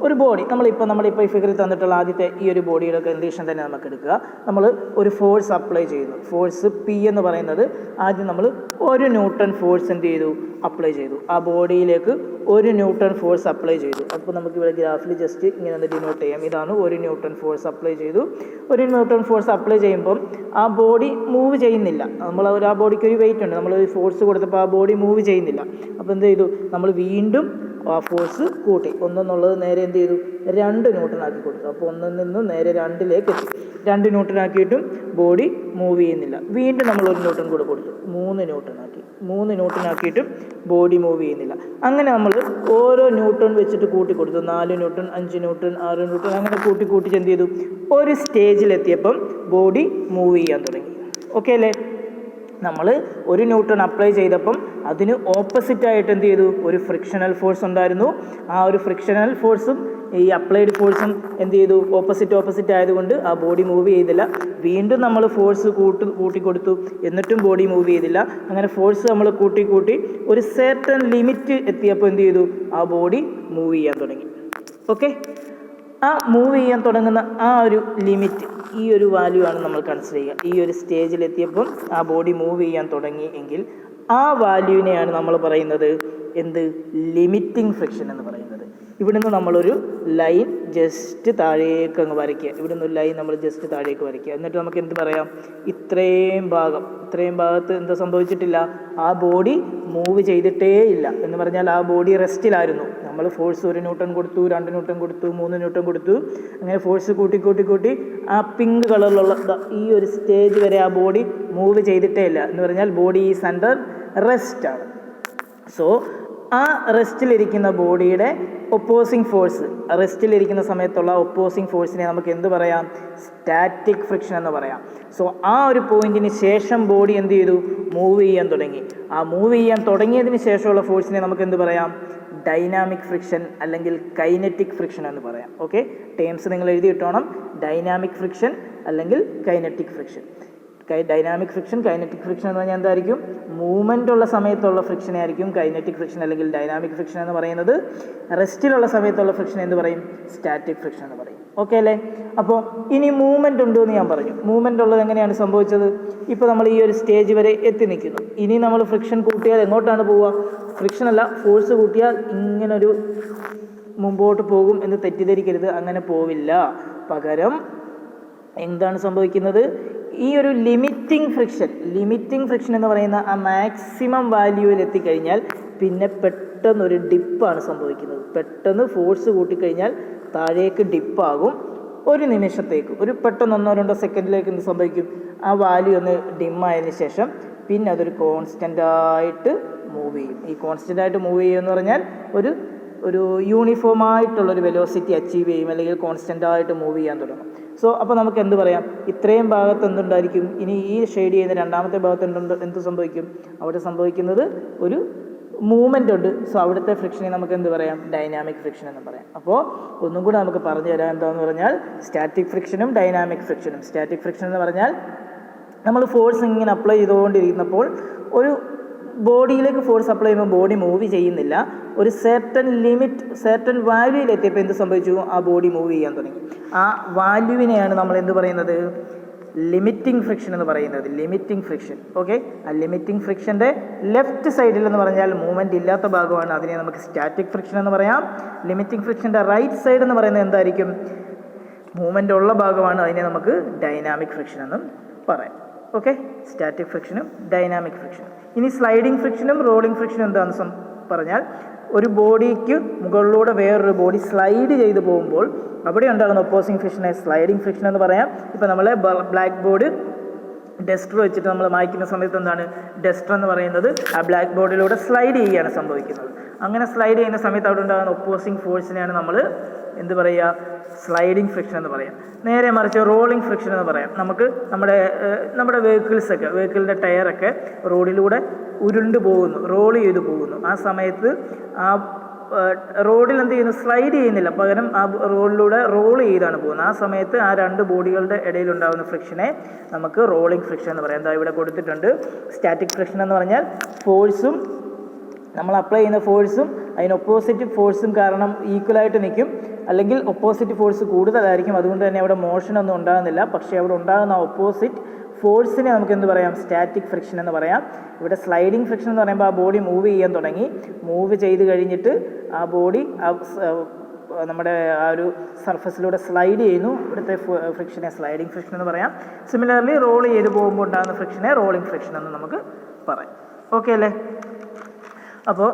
ഒരു ബോഡി നമ്മളിപ്പോൾ ഈ ഫിഗറിൽ തന്നിട്ടുള്ള ആദ്യത്തെ ഈ ഒരു ബോഡിയുടെ കണ്ടീഷൻ തന്നെ നമുക്ക് എടുക്കുക. നമ്മൾ ഒരു ഫോഴ്സ് അപ്ലൈ ചെയ്യുന്നു. ഫോഴ്സ് P എന്ന് പറയുന്നത് ആദ്യം നമ്മൾ 1 ന്യൂട്ടൺ ഫോഴ്സ് എന്ത് ചെയ്തു? അപ്ലൈ ചെയ്തു. ആ ബോഡിയിലേക്ക് 1 ന്യൂട്ടൺ ഫോഴ്സ് അപ്ലൈ ചെയ്തു. അപ്പോൾ നമുക്ക് ഇവിടെ ഗ്രാഫിൽ ജസ്റ്റ് ഇങ്ങനെ ഒന്ന് ഡിനോട്ട് ചെയ്യാം. ഇതാണ് 1 ന്യൂട്ടൺ ഫോഴ്സ് അപ്ലൈ ചെയ്തു. 1 ന്യൂട്ടൺ ഫോഴ്സ് അപ്ലൈ ചെയ്യുമ്പം ആ ബോഡി മൂവ് ചെയ്യുന്നില്ല. ആ ബോഡിക്ക് ഒരു വെയിറ്റ് ഉണ്ട്. നമ്മളൊരു ഫോഴ്സ് കൊടുത്തപ്പോൾ ആ ബോഡി മൂവ് ചെയ്യുന്നില്ല. അപ്പോൾ എന്ത് ചെയ്തു? നമ്മൾ വീണ്ടും ആ ഫോഴ്സ് കൂട്ടി. 1 എന്നുള്ളത് നേരെ എന്ത് ചെയ്തു? 2 ന്യൂട്ടൺ ആക്കി കൊടുത്തു. അപ്പോൾ 1 നിന്ന് നേരെ 2ലേക്ക് എത്തി. 2 ന്യൂട്ടൺ ആക്കിയിട്ടും ബോഡി മൂവ് ചെയ്യുന്നില്ല. വീണ്ടും നമ്മൾ 1 ന്യൂട്ടൺ കൂടെ കൊടുത്തു. 3 ന്യൂട്ടൺ ആക്കി. 3 ന്യൂട്ടൺ ആക്കിയിട്ടും ബോഡി മൂവ് ചെയ്യുന്നില്ല. അങ്ങനെ നമ്മൾ ഓരോ ന്യൂട്ടൺ വെച്ചിട്ട് കൂട്ടി കൊടുത്തു. 4 ന്യൂട്ടൺ, 5 ന്യൂട്ടൺ, 6 ന്യൂട്ടൺ, അങ്ങനെ കൂട്ടി എന്ത് ചെയ്തു? ഒരു സ്റ്റേജിലെത്തിയപ്പം ബോഡി മൂവ് ചെയ്യാൻ തുടങ്ങി. ഓക്കെ അല്ലേ? നമ്മൾ ഒരു ന്യൂട്ടൺ അപ്ലൈ ചെയ്തപ്പം അതിന് ഓപ്പോസിറ്റായിട്ട് എന്ത് ചെയ്തു? ഒരു ഫ്രിക്ഷണൽ ഫോഴ്സ് ഉണ്ടായിരുന്നു. ആ ഒരു ഫ്രിക്ഷണൽ ഫോഴ്സും ഈ അപ്ലൈഡ് ഫോഴ്സും എന്ത് ചെയ്തു? ഓപ്പോസിറ്റ് ആയതുകൊണ്ട് ആ ബോഡി മൂവ് ചെയ്തില്ല. വീണ്ടും നമ്മൾ ഫോഴ്സ് കൂട്ടിക്കൊടുത്തു, എന്നിട്ടും ബോഡി മൂവ് ചെയ്തില്ല. അങ്ങനെ ഫോഴ്സ് നമ്മൾ കൂട്ടി ഒരു സെർട്ടൺ ലിമിറ്റ് എത്തിയപ്പോൾ എന്ത് ചെയ്തു? ആ ബോഡി മൂവ് ചെയ്യാൻ തുടങ്ങി. ഓക്കെ, ആ മൂവ് ചെയ്യാൻ തുടങ്ങുന്ന ആ ഒരു ലിമിറ്റ്, ഈ ഒരു വാല്യൂ ആണ് നമ്മൾ കൺസിഡർ ചെയ്യുക. ഈ ഒരു സ്റ്റേജിലെത്തിയപ്പം ആ ബോഡി മൂവ് ചെയ്യാൻ തുടങ്ങി എങ്കിൽ ആ വാല്യൂവിനെയാണ് നമ്മൾ പറയുന്നത് എന്ത്? ലിമിറ്റിംഗ് ഫ്രിക്ഷൻ എന്ന് പറയുന്നത്. ഇവിടുന്ന് നമ്മളൊരു ലൈൻ ജസ്റ്റ് താഴേക്ക് അങ്ങ് വരയ്ക്കുക. ഇവിടുന്ന് ഒരു ലൈൻ നമ്മൾ ജസ്റ്റ് താഴേക്ക് വരയ്ക്കുക. എന്നിട്ട് നമുക്ക് എന്ത് പറയാം? ഇത്രയും ഭാഗത്ത് എന്താ സംഭവിച്ചിട്ടില്ല? ആ ബോഡി മൂവ് ചെയ്തിട്ടേ ഇല്ല എന്ന് പറഞ്ഞാൽ ആ ബോഡി റെസ്റ്റിലായിരുന്നു. നമ്മൾ ഫോഴ്സ് 1 ന്യൂട്ടൺ കൊടുത്തു, 2 ന്യൂട്ടൺ കൊടുത്തു, 3 ന്യൂട്ടൺ കൊടുത്തു. അങ്ങനെ ഫോഴ്സ് കൂട്ടി ആ പിങ്ക് കളറിലുള്ള ഈ ഒരു സ്റ്റേജ് വരെ ആ ബോഡി മൂവ് ചെയ്തിട്ടേ ഇല്ല എന്ന് പറഞ്ഞാൽ ബോഡി ഈസ് അണ്ടർ റെസ്റ്റ് ആണ്. സോ ആ റെസ്റ്റിലിരിക്കുന്ന ബോഡിയുടെ ഒപ്പോസിങ് ഫോഴ്സ്, റെസ്റ്റിലിരിക്കുന്ന സമയത്തുള്ള ഒപ്പോസിങ് ഫോഴ്സിനെ നമുക്ക് എന്ത് പറയാം? സ്റ്റാറ്റിക് ഫ്രിക്ഷൻ എന്ന് പറയാം. സോ ആ ഒരു പോയിന്റിന് ശേഷം ബോഡി എന്ത് ചെയ്തു? മൂവ് ചെയ്യാൻ തുടങ്ങി. ആ മൂവ് ചെയ്യാൻ തുടങ്ങിയതിന് ശേഷമുള്ള ഫോഴ്സിനെ നമുക്ക് എന്ത് പറയാം? ഡൈനാമിക് ഫ്രിക്ഷൻ അല്ലെങ്കിൽ കൈനറ്റിക് ഫ്രിക്ഷൻ എന്ന് പറയാം. ഓക്കെ, ടേംസ് നിങ്ങൾ എഴുതിയിട്ടോണം. ഡൈനാമിക് ഫ്രിക്ഷൻ അല്ലെങ്കിൽ kinetic friction. Dynamic friction, kinetic friction എന്ന് പറഞ്ഞാൽ എന്തായിരിക്കും? മൂവ്മെൻ്റ് ഉള്ള സമയത്തുള്ള ഫ്രിക്ഷനെ ആയിരിക്കും കൈനറ്റിക് ഫ്രിക്ഷൻ അല്ലെങ്കിൽ ഡൈനാമിക് ഫ്രിക്ഷൻ എന്ന് പറയുന്നത്. റെസ്റ്റിലുള്ള സമയത്തുള്ള ഫ്രിക്ഷൻ എന്ത് പറയും? സ്റ്റാറ്റിക് ഫ്രിക്ഷൻ എന്ന് പറയും. ഓക്കെ അല്ലേ? അപ്പോൾ ഇനി മൂവ്മെൻ്റ് ഉണ്ട് എന്ന് ഞാൻ പറഞ്ഞു. മൂവ്മെൻ്റ് ഉള്ളത് എങ്ങനെയാണ് സംഭവിച്ചത്? ഇപ്പോൾ നമ്മൾ ഈ ഒരു സ്റ്റേജ് വരെ എത്തി നിൽക്കുന്നു. ഇനി നമ്മൾ ഫ്രിക്ഷൻ കൂട്ടിയാൽ എങ്ങോട്ടാണ് പോവുക? ഫ്രിക്ഷൻ അല്ല, ഫോഴ്സ് കൂട്ടിയാൽ ഇങ്ങനൊരു മുമ്പോട്ട് പോകും എന്ന് തെറ്റിദ്ധരിക്കരുത്. അങ്ങനെ പോവില്ല. പകരം എന്താണ് സംഭവിക്കുന്നത്? ഈ ഒരു ലിമിറ്റിംഗ് ഫ്രിക്ഷൻ എന്ന് പറയുന്ന ആ മാക്സിമം വാല്യൂവിൽ എത്തിക്കഴിഞ്ഞാൽ പിന്നെ പെട്ടെന്നൊരു ഡിപ്പാണ് സംഭവിക്കുന്നത്. പെട്ടെന്ന് ഫോഴ്സ് കൂട്ടിക്കഴിഞ്ഞാൽ താഴേക്ക് ഡിപ്പാകും. ഒരു നിമിഷത്തേക്ക്, ഒരു പെട്ടെന്ന് 1-2 സെക്കൻഡിലേക്ക് എന്ത് സംഭവിക്കും? ആ വാല്യൂ ഒന്ന് ഡിമ്മായതിനു ശേഷം പിന്നെ അതൊരു കോൺസ്റ്റൻ്റായിട്ട് മൂവ് ചെയ്യും. ഈ കോൺസ്റ്റൻ്റായിട്ട് മൂവ് ചെയ്യുമെന്ന് പറഞ്ഞാൽ ഒരു യൂണിഫോം ആയിട്ടുള്ളൊരു വെലോസിറ്റി അച്ചീവ് ചെയ്യും, അല്ലെങ്കിൽ കോൺസ്റ്റൻ്റായിട്ട് മൂവ് ചെയ്യാൻ തുടങ്ങും. സോ അപ്പോൾ നമുക്ക് എന്ത് പറയാം? ഇത്രയും ഭാഗത്ത് എന്തുണ്ടായിരിക്കും? ഇനി ഈ ഷെയ്ഡ് ചെയ്യുന്ന രണ്ടാമത്തെ ഭാഗത്ത് എന്ത് സംഭവിക്കും? അവിടെ സംഭവിക്കുന്നത് ഒരു മൂവ്മെൻ്റ് ഉണ്ട്. സോ അവിടുത്തെ ഫ്രിക്ഷനെ നമുക്ക് എന്ത് പറയാം? ഡൈനാമിക് ഫ്രിക്ഷൻ എന്ന് പറയാം. അപ്പോൾ ഒന്നും കൂടെ നമുക്ക് പറഞ്ഞു തരാം. എന്താണെന്ന് പറഞ്ഞാൽ സ്റ്റാറ്റിക് ഫ്രിക്ഷനും ഡൈനാമിക് ഫ്രിക്ഷനും. സ്റ്റാറ്റിക് ഫ്രിക്ഷൻ എന്ന് പറഞ്ഞാൽ നമ്മൾ ഫോഴ്സ് ഇങ്ങനെ അപ്ലൈ ചെയ്തുകൊണ്ടിരിക്കുന്നപ്പോൾ ഒരു ബോഡിയിലേക്ക് ഫോഴ്സ് അപ്ലൈ ചെയ്യുമ്പോൾ ബോഡി മൂവ് ചെയ്യുന്നില്ല. ഒരു സെർട്ടൺ വാല്യൂയിലെത്തിയപ്പോൾ എന്ത് സംഭവിച്ചു? ആ ബോഡി മൂവ് ചെയ്യാൻ തുടങ്ങി. ആ വാല്യൂവിനെയാണ് നമ്മൾ എന്ത് പറയുന്നത്? ലിമിറ്റിംഗ് ഫ്രിക്ഷൻ എന്ന് പറയുന്നത്. Limiting friction. ഓക്കെ, ആ ലിമിറ്റിംഗ് ഫ്രിക്ഷൻ്റെ ലെഫ്റ്റ് സൈഡിൽ എന്ന് പറഞ്ഞാൽ മൂവ്മെൻറ്റ് ഇല്ലാത്ത ഭാഗമാണ്. അതിനെ നമുക്ക് സ്റ്റാറ്റിക് ഫ്രിക്ഷൻ എന്ന് പറയാം. ലിമിറ്റിംഗ് ഫ്രിക്ഷൻ്റെ റൈറ്റ് സൈഡ് എന്ന് പറയുന്നത് എന്തായിരിക്കും? മൂവ്മെൻ്റ് ഉള്ള ഭാഗമാണ്. അതിനെ നമുക്ക് ഡൈനാമിക് ഫ്രിക്ഷൻ എന്നും പറയാം. ഓക്കെ, സ്റ്റാറ്റിക് ഫ്രിക്ഷനും ഡൈനാമിക് ഫ്രിക്ഷനും. ഇനി സ്ലൈഡിംഗ് ഫ്രിക്ഷനും റോളിംഗ് ഫ്രിക്ഷനും എന്താണെന്ന് പറഞ്ഞാൽ ഒരു ബോഡിക്ക് മുകളിലൂടെ വേറൊരു ബോഡി സ്ലൈഡ് ചെയ്ത് പോകുമ്പോൾ അവിടെ ഉണ്ടാകുന്ന ഒപ്പോസിങ് ഫ്രിക്ഷനെ സ്ലൈഡിംഗ് ഫ്രിക്ഷൻ എന്ന് പറയാം. ഇപ്പോൾ നമ്മളെ ബ്ലാക്ക് ബോർഡ് ഡസ്റ്റർ വെച്ചിട്ട് നമ്മൾ മായ്ക്കുന്ന സമയത്ത് എന്താണ്? ഡസ്റ്റർ എന്ന് പറയുന്നത് ആ ബ്ലാക്ക് ബോർഡിലൂടെ സ്ലൈഡ് ചെയ്യുകയാണ് സംഭവിക്കുന്നത്. അങ്ങനെ സ്ലൈഡ് ചെയ്യുന്ന സമയത്ത് അവിടെ ഉണ്ടാകുന്ന ഒപ്പോസിങ് ഫോഴ്സിനെയാണ് നമ്മൾ എന്ത് പറയുക? സ്ലൈഡിംഗ് ഫ്രിക്ഷൻ എന്ന് പറയാം. നേരെ മറിച്ച് റോളിംഗ് ഫ്രിക്ഷൻ എന്ന് പറയാം. നമുക്ക് നമ്മുടെ വെഹിക്കിളിൻ്റെ ടയറൊക്കെ റോഡിലൂടെ ഉരുണ്ട് പോകുന്നു, റോൾ ചെയ്ത് പോകുന്നു. ആ സമയത്ത് ആ റോഡിൽ എന്ത് ചെയ്യുന്നു? സ്ലൈഡ് ചെയ്യുന്നില്ല, പകരം ആ റോഡിലൂടെ റോൾ ചെയ്താണ് പോകുന്നത്. ആ സമയത്ത് ആ രണ്ട് ബോഡികളുടെ ഇടയിലുണ്ടാകുന്ന ഫ്രിക്ഷനെ നമുക്ക് റോളിംഗ് ഫ്രിക്ഷൻ എന്ന് പറയാം. എന്താ ഇവിടെ കൊടുത്തിട്ടുണ്ട്? സ്റ്റാറ്റിക് ഫ്രിക്ഷൻ എന്ന് പറഞ്ഞാൽ ഫോഴ്സും നമ്മൾ അപ്ലൈ ചെയ്യുന്ന ഫോഴ്സും അതിന് ഒപ്പോസിറ്റ് ഫോഴ്സും കാരണം ഈക്വലായിട്ട് നിൽക്കും, അല്ലെങ്കിൽ ഒപ്പോസിറ്റ് ഫോഴ്സ് കൂടുതലായിരിക്കും. അതുകൊണ്ട് തന്നെ അവിടെ മോഷനൊന്നും ഉണ്ടാകുന്നില്ല. പക്ഷേ അവിടെ ഉണ്ടാകുന്ന ഒപ്പോസിറ്റ് ഫോഴ്സിനെ നമുക്ക് എന്ത് പറയാം? സ്റ്റാറ്റിക് ഫ്രിക്ഷൻ എന്ന് പറയാം. ഇവിടെ സ്ലൈഡിംഗ് ഫ്രിക്ഷൻ എന്ന് പറയുമ്പോൾ ആ ബോഡി മൂവ് ചെയ്യാൻ തുടങ്ങി. മൂവ് ചെയ്ത് കഴിഞ്ഞിട്ട് ആ ബോഡി നമ്മുടെ ആ ഒരു സർഫസിലൂടെ സ്ലൈഡ് ചെയ്യുന്നു. ഇവിടുത്തെ ഫ്രിക്ഷനെ സ്ലൈഡിംഗ് ഫ്രിക്ഷൻ എന്ന് പറയാം. സിമിലർലി റോൾ ചെയ്ത് പോകുമ്പോൾ ഉണ്ടാകുന്ന ഫ്രിക്ഷനെ റോളിംഗ് ഫ്രിക്ഷൻ എന്ന് നമുക്ക് പറയാം. ഓക്കെ അല്ലേ? അപ്പോൾ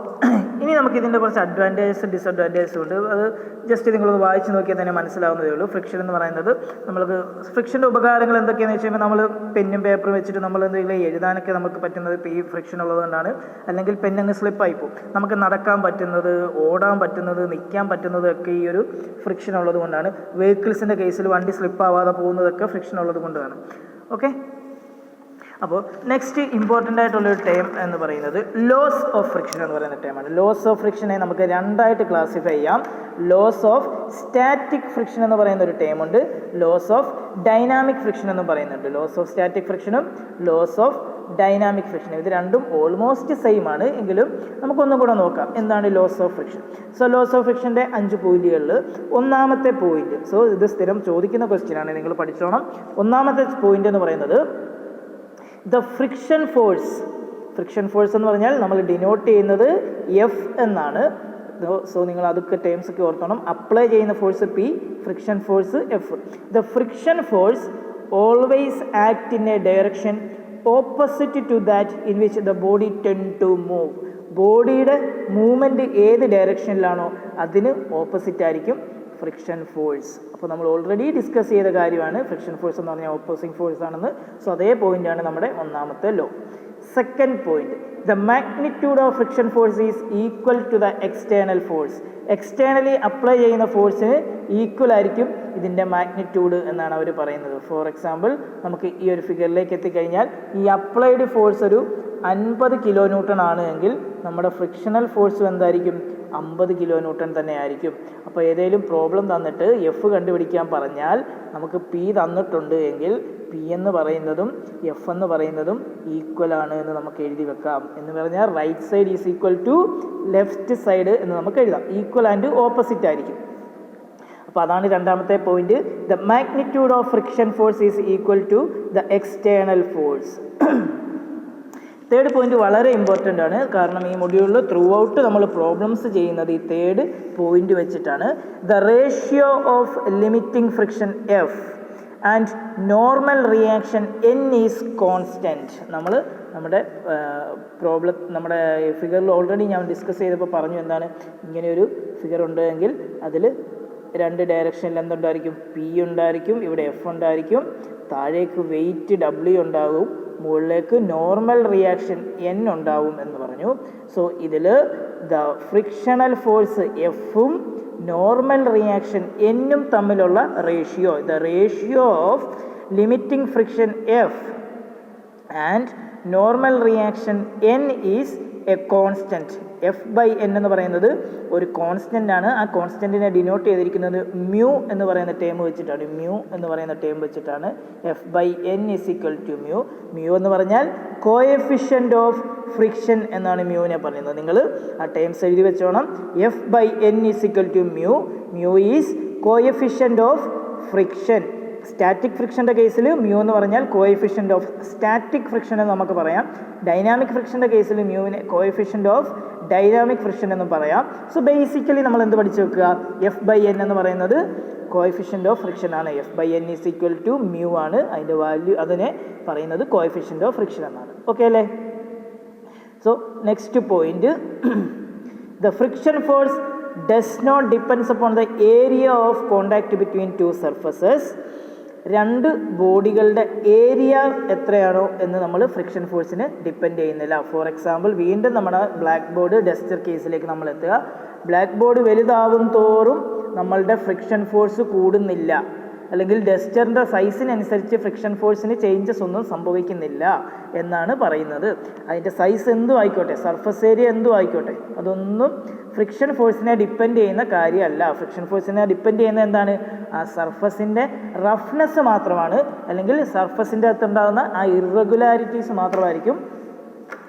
ഇനി നമുക്കിതിൻ്റെ കുറച്ച് അഡ്വാൻറ്റേജസും ഡിസഡ്വാൻറ്റേജസും ഉണ്ട്. അത് ജസ്റ്റ് നിങ്ങളൊന്ന് വായിച്ച് നോക്കിയാൽ തന്നെ മനസ്സിലാവുന്നതേ ഉള്ളൂ. ഫ്രിക്ഷൻ എന്ന് പറയുന്നത് നമ്മൾക്ക് ഫ്രിക്ഷൻ്റെ ഉപകാരങ്ങൾ എന്തൊക്കെയാണെന്ന് വെച്ച് കഴിയുമ്പോൾ നമ്മൾ പെന്നും പേപ്പറും വെച്ചിട്ട് നമ്മൾ എന്തെങ്കിലും എഴുതാനൊക്കെ നമുക്ക് പറ്റുന്നത് ഇപ്പോൾ ഈ ഫ്രിക്ഷൻ ഉള്ളതുകൊണ്ടാണ്. അല്ലെങ്കിൽ പെന്നങ്ങ് സ്ലിപ്പായി പോകും. നമുക്ക് നടക്കാൻ പറ്റുന്നത്, ഓടാൻ പറ്റുന്നത്, നിൽക്കാൻ പറ്റുന്നത് ഒക്കെ ഈ ഒരു ഫ്രിക്ഷൻ ഉള്ളത് കൊണ്ടാണ്. വെഹിക്കിൾസിൻ്റെ കേസിൽ വണ്ടി സ്ലിപ്പാവാതെ പോകുന്നതൊക്കെ ഫ്രിക്ഷൻ ഉള്ളത് കൊണ്ടാണ്. ഓക്കെ, അപ്പോൾ നെക്സ്റ്റ് ഇമ്പോർട്ടൻ്റ് ആയിട്ടുള്ളൊരു ടേം എന്ന് പറയുന്നത് ലോസ് ഓഫ് ഫ്രിക്ഷൻ എന്ന് പറയുന്ന ടേമാണ്. ലോസ് ഓഫ് ഫ്രിക്ഷനെ നമുക്ക് രണ്ടായിട്ട് ക്ലാസിഫൈ ചെയ്യാം. ലോസ് ഓഫ് സ്റ്റാറ്റിക് ഫ്രിക്ഷൻ എന്ന് പറയുന്ന ഒരു ടേം ഉണ്ട്, ലോസ് ഓഫ് ഡൈനാമിക് ഫ്രിക്ഷൻ എന്ന് പറയുന്നുണ്ട്. ലോസ് ഓഫ് സ്റ്റാറ്റിക് ഫ്രിക്ഷനും ലോസ് ഓഫ് ഡൈനാമിക് ഫ്രിക്ഷൻ ഇത് രണ്ടും ഓൾമോസ്റ്റ് സെയിം ആണ്. എങ്കിലും നമുക്കൊന്നും കൂടെ നോക്കാം എന്താണ് laws of friction. So laws of ഫ്രിക്ഷൻ്റെ 5 പോയിന്റുകളിൽ ഒന്നാമത്തെ പോയിന്റ്, സോ ഇത് സ്ഥിരം ചോദിക്കുന്ന ക്വസ്റ്റ്യൻ ആണ്, നിങ്ങൾ പഠിച്ചോണം. ഒന്നാമത്തെ പോയിന്റ് എന്ന് പറയുന്നത് the friction force. Friction force എന്ന് പറഞ്ഞാൽ നമ്മൾ ഡിനോട്ട് ചെയ്യുന്നത് എഫ് എന്നാണ്. സോ നിങ്ങൾ അതൊക്കെ ടേംസ് ഒക്കെ ഓർത്തോണം. അപ്ലൈ ചെയ്യുന്ന force P, friction force F. The friction force always act in a direction opposite to that in which the body tend to move. ബോഡിയുടെ മൂവ്മെൻറ്റ് ഏത് ഡയറക്ഷനിലാണോ അതിന് ഓപ്പോസിറ്റ് ആയിരിക്കും ഫ്രിക്ഷൻ ഫോഴ്സ്. അപ്പോൾ നമ്മൾ ഓൾറെഡി ഡിസ്കസ് ചെയ്ത കാര്യമാണ് ഫ്രിക്ഷൻ ഫോഴ്സ് എന്ന് പറഞ്ഞാൽ ഓപ്പോസിങ് ഫോഴ്സ് ആണെന്ന്. സോ അതേ പോയിൻ്റാണ് നമ്മുടെ ഒന്നാമത്തെ law. Second point, the magnitude of friction force is equal to the external force. Externally apply ചെയ്യുന്ന ഫോഴ്സിന് ഈക്വൽ ആയിരിക്കും ഇതിൻ്റെ മാഗ്നിറ്റ്യൂഡ് എന്നാണ് അവർ പറയുന്നത്. ഫോർ എക്സാമ്പിൾ നമുക്ക് ഈ ഒരു ഫിഗറിലേക്ക് എത്തിക്കഴിഞ്ഞാൽ ഈ അപ്ലൈഡ് ഫോഴ്സ് ഒരു 50 കിലോ ന്യൂട്ടൺ ആണ് എങ്കിൽ നമ്മുടെ ഫ്രിക്ഷണൽ ഫോഴ്സും എന്തായിരിക്കും 50 കിലോ ന്യൂട്ടൺ തന്നെ ആയിരിക്കും. അപ്പോൾ ഏതെങ്കിലും പ്രോബ്ലം തന്നിട്ട് എഫ് കണ്ടുപിടിക്കാൻ പറഞ്ഞാൽ നമുക്ക് പി തന്നിട്ടുണ്ട് എങ്കിൽ പി എന്ന് പറയുന്നതും എഫ് എന്ന് പറയുന്നതും ഈക്വൽ ആണ് എന്ന് നമുക്ക് എഴുതി വെക്കാം. എന്ന് പറഞ്ഞാൽ right side is equal to left side എന്ന് നമുക്ക് എഴുതാം. ഈക്വൽ ആൻഡ് ഓപ്പോസിറ്റ് ആയിരിക്കും. അപ്പോൾ അതാണ് രണ്ടാമത്തെ point. The magnitude of friction force is equal to the external force. Third point വളരെ ഇമ്പോർട്ടൻ്റ് ആണ്. കാരണം ഈ മൊഡ്യൂളിൽ ത്രൂ ഔട്ട് നമ്മൾ പ്രോബ്ലംസ് ചെയ്യുന്നത് ഈ തേർഡ് പോയിന്റ് വെച്ചിട്ടാണ്. The ratio of limiting friction F and normal reaction N is constant. നമ്മുടെ ഫിഗറിൽ ഓൾറെഡി ഞാൻ ഡിസ്കസ് ചെയ്തപ്പോൾ പറഞ്ഞു എന്താണ്, ഇങ്ങനെയൊരു ഫിഗർ ഉണ്ട് എങ്കിൽ അതിൽ 2 ഡയറക്ഷനിൽ എന്തുണ്ടായിരിക്കും, പി ഉണ്ടായിരിക്കും, ഇവിടെ എഫ് ഉണ്ടായിരിക്കും, താഴേക്ക് വെയിറ്റ് ഡബ്ല്യു ഉണ്ടാകും, മുകളിലേക്ക് നോർമൽ റിയാക്ഷൻ എൻ ഉണ്ടാവും എന്ന് പറഞ്ഞു. സോ ഇതിൽ ദ ഫ്രിക്ഷണൽ ഫോഴ്സ് എഫും നോർമൽ റിയാക്ഷൻ എന്നും തമ്മിലുള്ള ratio, the ratio of limiting friction F and normal reaction N is a constant. F by N എന്ന് പറയുന്നത് ഒരു കോൺസ്റ്റൻ്റ് ആണ്. ആ കോൺസ്റ്റൻറ്റിനെ ഡിനോട്ട് ചെയ്തിരിക്കുന്നത് മ്യൂ എന്ന് പറയുന്ന ടേം വെച്ചിട്ടാണ്. മ്യൂ എന്ന് പറയുന്ന ടേം വെച്ചിട്ടാണ് F by N is equal to mu. Mu എന്ന് പറഞ്ഞാൽ കോഎഫിഷ്യൻ്റ് ഓഫ് ഫ്രിക്ഷൻ എന്നാണ് മ്യൂവിനെ പറയുന്നത്. നിങ്ങൾ ആ ടേംസ് എഴുതി വെച്ചോണം. F by N is equal to mu. Mu is coefficient of friction. Static ഫ്രിക്ഷൻ്റെ കേസിൽ മ്യൂ എന്ന് പറഞ്ഞാൽ കോഎഫിഷ്യൻ്റ് ഓഫ് സ്റ്റാറ്റിക് ഫ്രിക്ഷൻ എന്ന് നമുക്ക് പറയാം. ഡൈനാമിക് ഫ്രിക്ഷൻ്റെ കേസിൽ മ്യൂവിനെ കോഎഫിഷ്യൻ്റ് ഓഫ് ഡൈനാമിക് ഫ്രിക്ഷൻ എന്നും പറയാം. സോ ബേസിക്കലി നമ്മൾ എന്ത് പഠിച്ചു വെക്കുക, എഫ് ബൈ എൻ എന്ന് പറയുന്നത് കോഎഫിഷ്യൻ്റ് ഓഫ് ഫ്രിക്ഷൻ ആണ്. F by N is equal to mu ആണ് അതിൻ്റെ വാല്യൂ. അതിനെ പറയുന്നത് കോഎഫിഷ്യൻ്റ് ഓഫ് ഫ്രിക്ഷൻ എന്നാണ്. ഓക്കെ അല്ലേ? So next point, the friction force does not depends upon the area of contact between two surfaces. 2 ബോഡികളുടെ ഏരിയ എത്രയാണോ എന്ന് നമ്മൾ ഫ്രിക്ഷൻ ഫോഴ്സിന് ഡിപ്പെൻഡ് ചെയ്യുന്നില്ല. ഫോർ എക്സാമ്പിൾ വീണ്ടും നമ്മുടെ ബ്ലാക്ക് ബോർഡ് ഡസ്റ്റർ കേസിലേക്ക് നമ്മൾ എത്തുക. ബ്ലാക്ക് ബോർഡ് വലുതാവും തോറും നമ്മളുടെ ഫ്രിക്ഷൻ ഫോഴ്സ് കൂടുന്നില്ല, അല്ലെങ്കിൽ ഡസ്റ്ററിൻ്റെ സൈസിനനുസരിച്ച് ഫ്രിക്ഷൻ ഫോഴ്സിന് ചേഞ്ചസ് ഒന്നും സംഭവിക്കുന്നില്ല എന്നാണ് പറയുന്നത്. അതിൻ്റെ സൈസ് എന്തും ആയിക്കോട്ടെ, സർഫസ് ഏരിയ എന്തും ആയിക്കോട്ടെ, അതൊന്നും ഫ്രിക്ഷൻ ഫോഴ്സിനെ ഡിപ്പെൻഡ് ചെയ്യുന്ന കാര്യമല്ല. ഫ്രിക്ഷൻ ഫോഴ്സിനെ ഡിപ്പെൻഡ് ചെയ്യുന്ന എന്താണ്, ആ സർഫസിൻ്റെ റഫ്നെസ് മാത്രമാണ്, അല്ലെങ്കിൽ സർഫസിൻ്റെ അകത്തുണ്ടാകുന്ന ആ ഇറഗുലാരിറ്റീസ് മാത്രമായിരിക്കും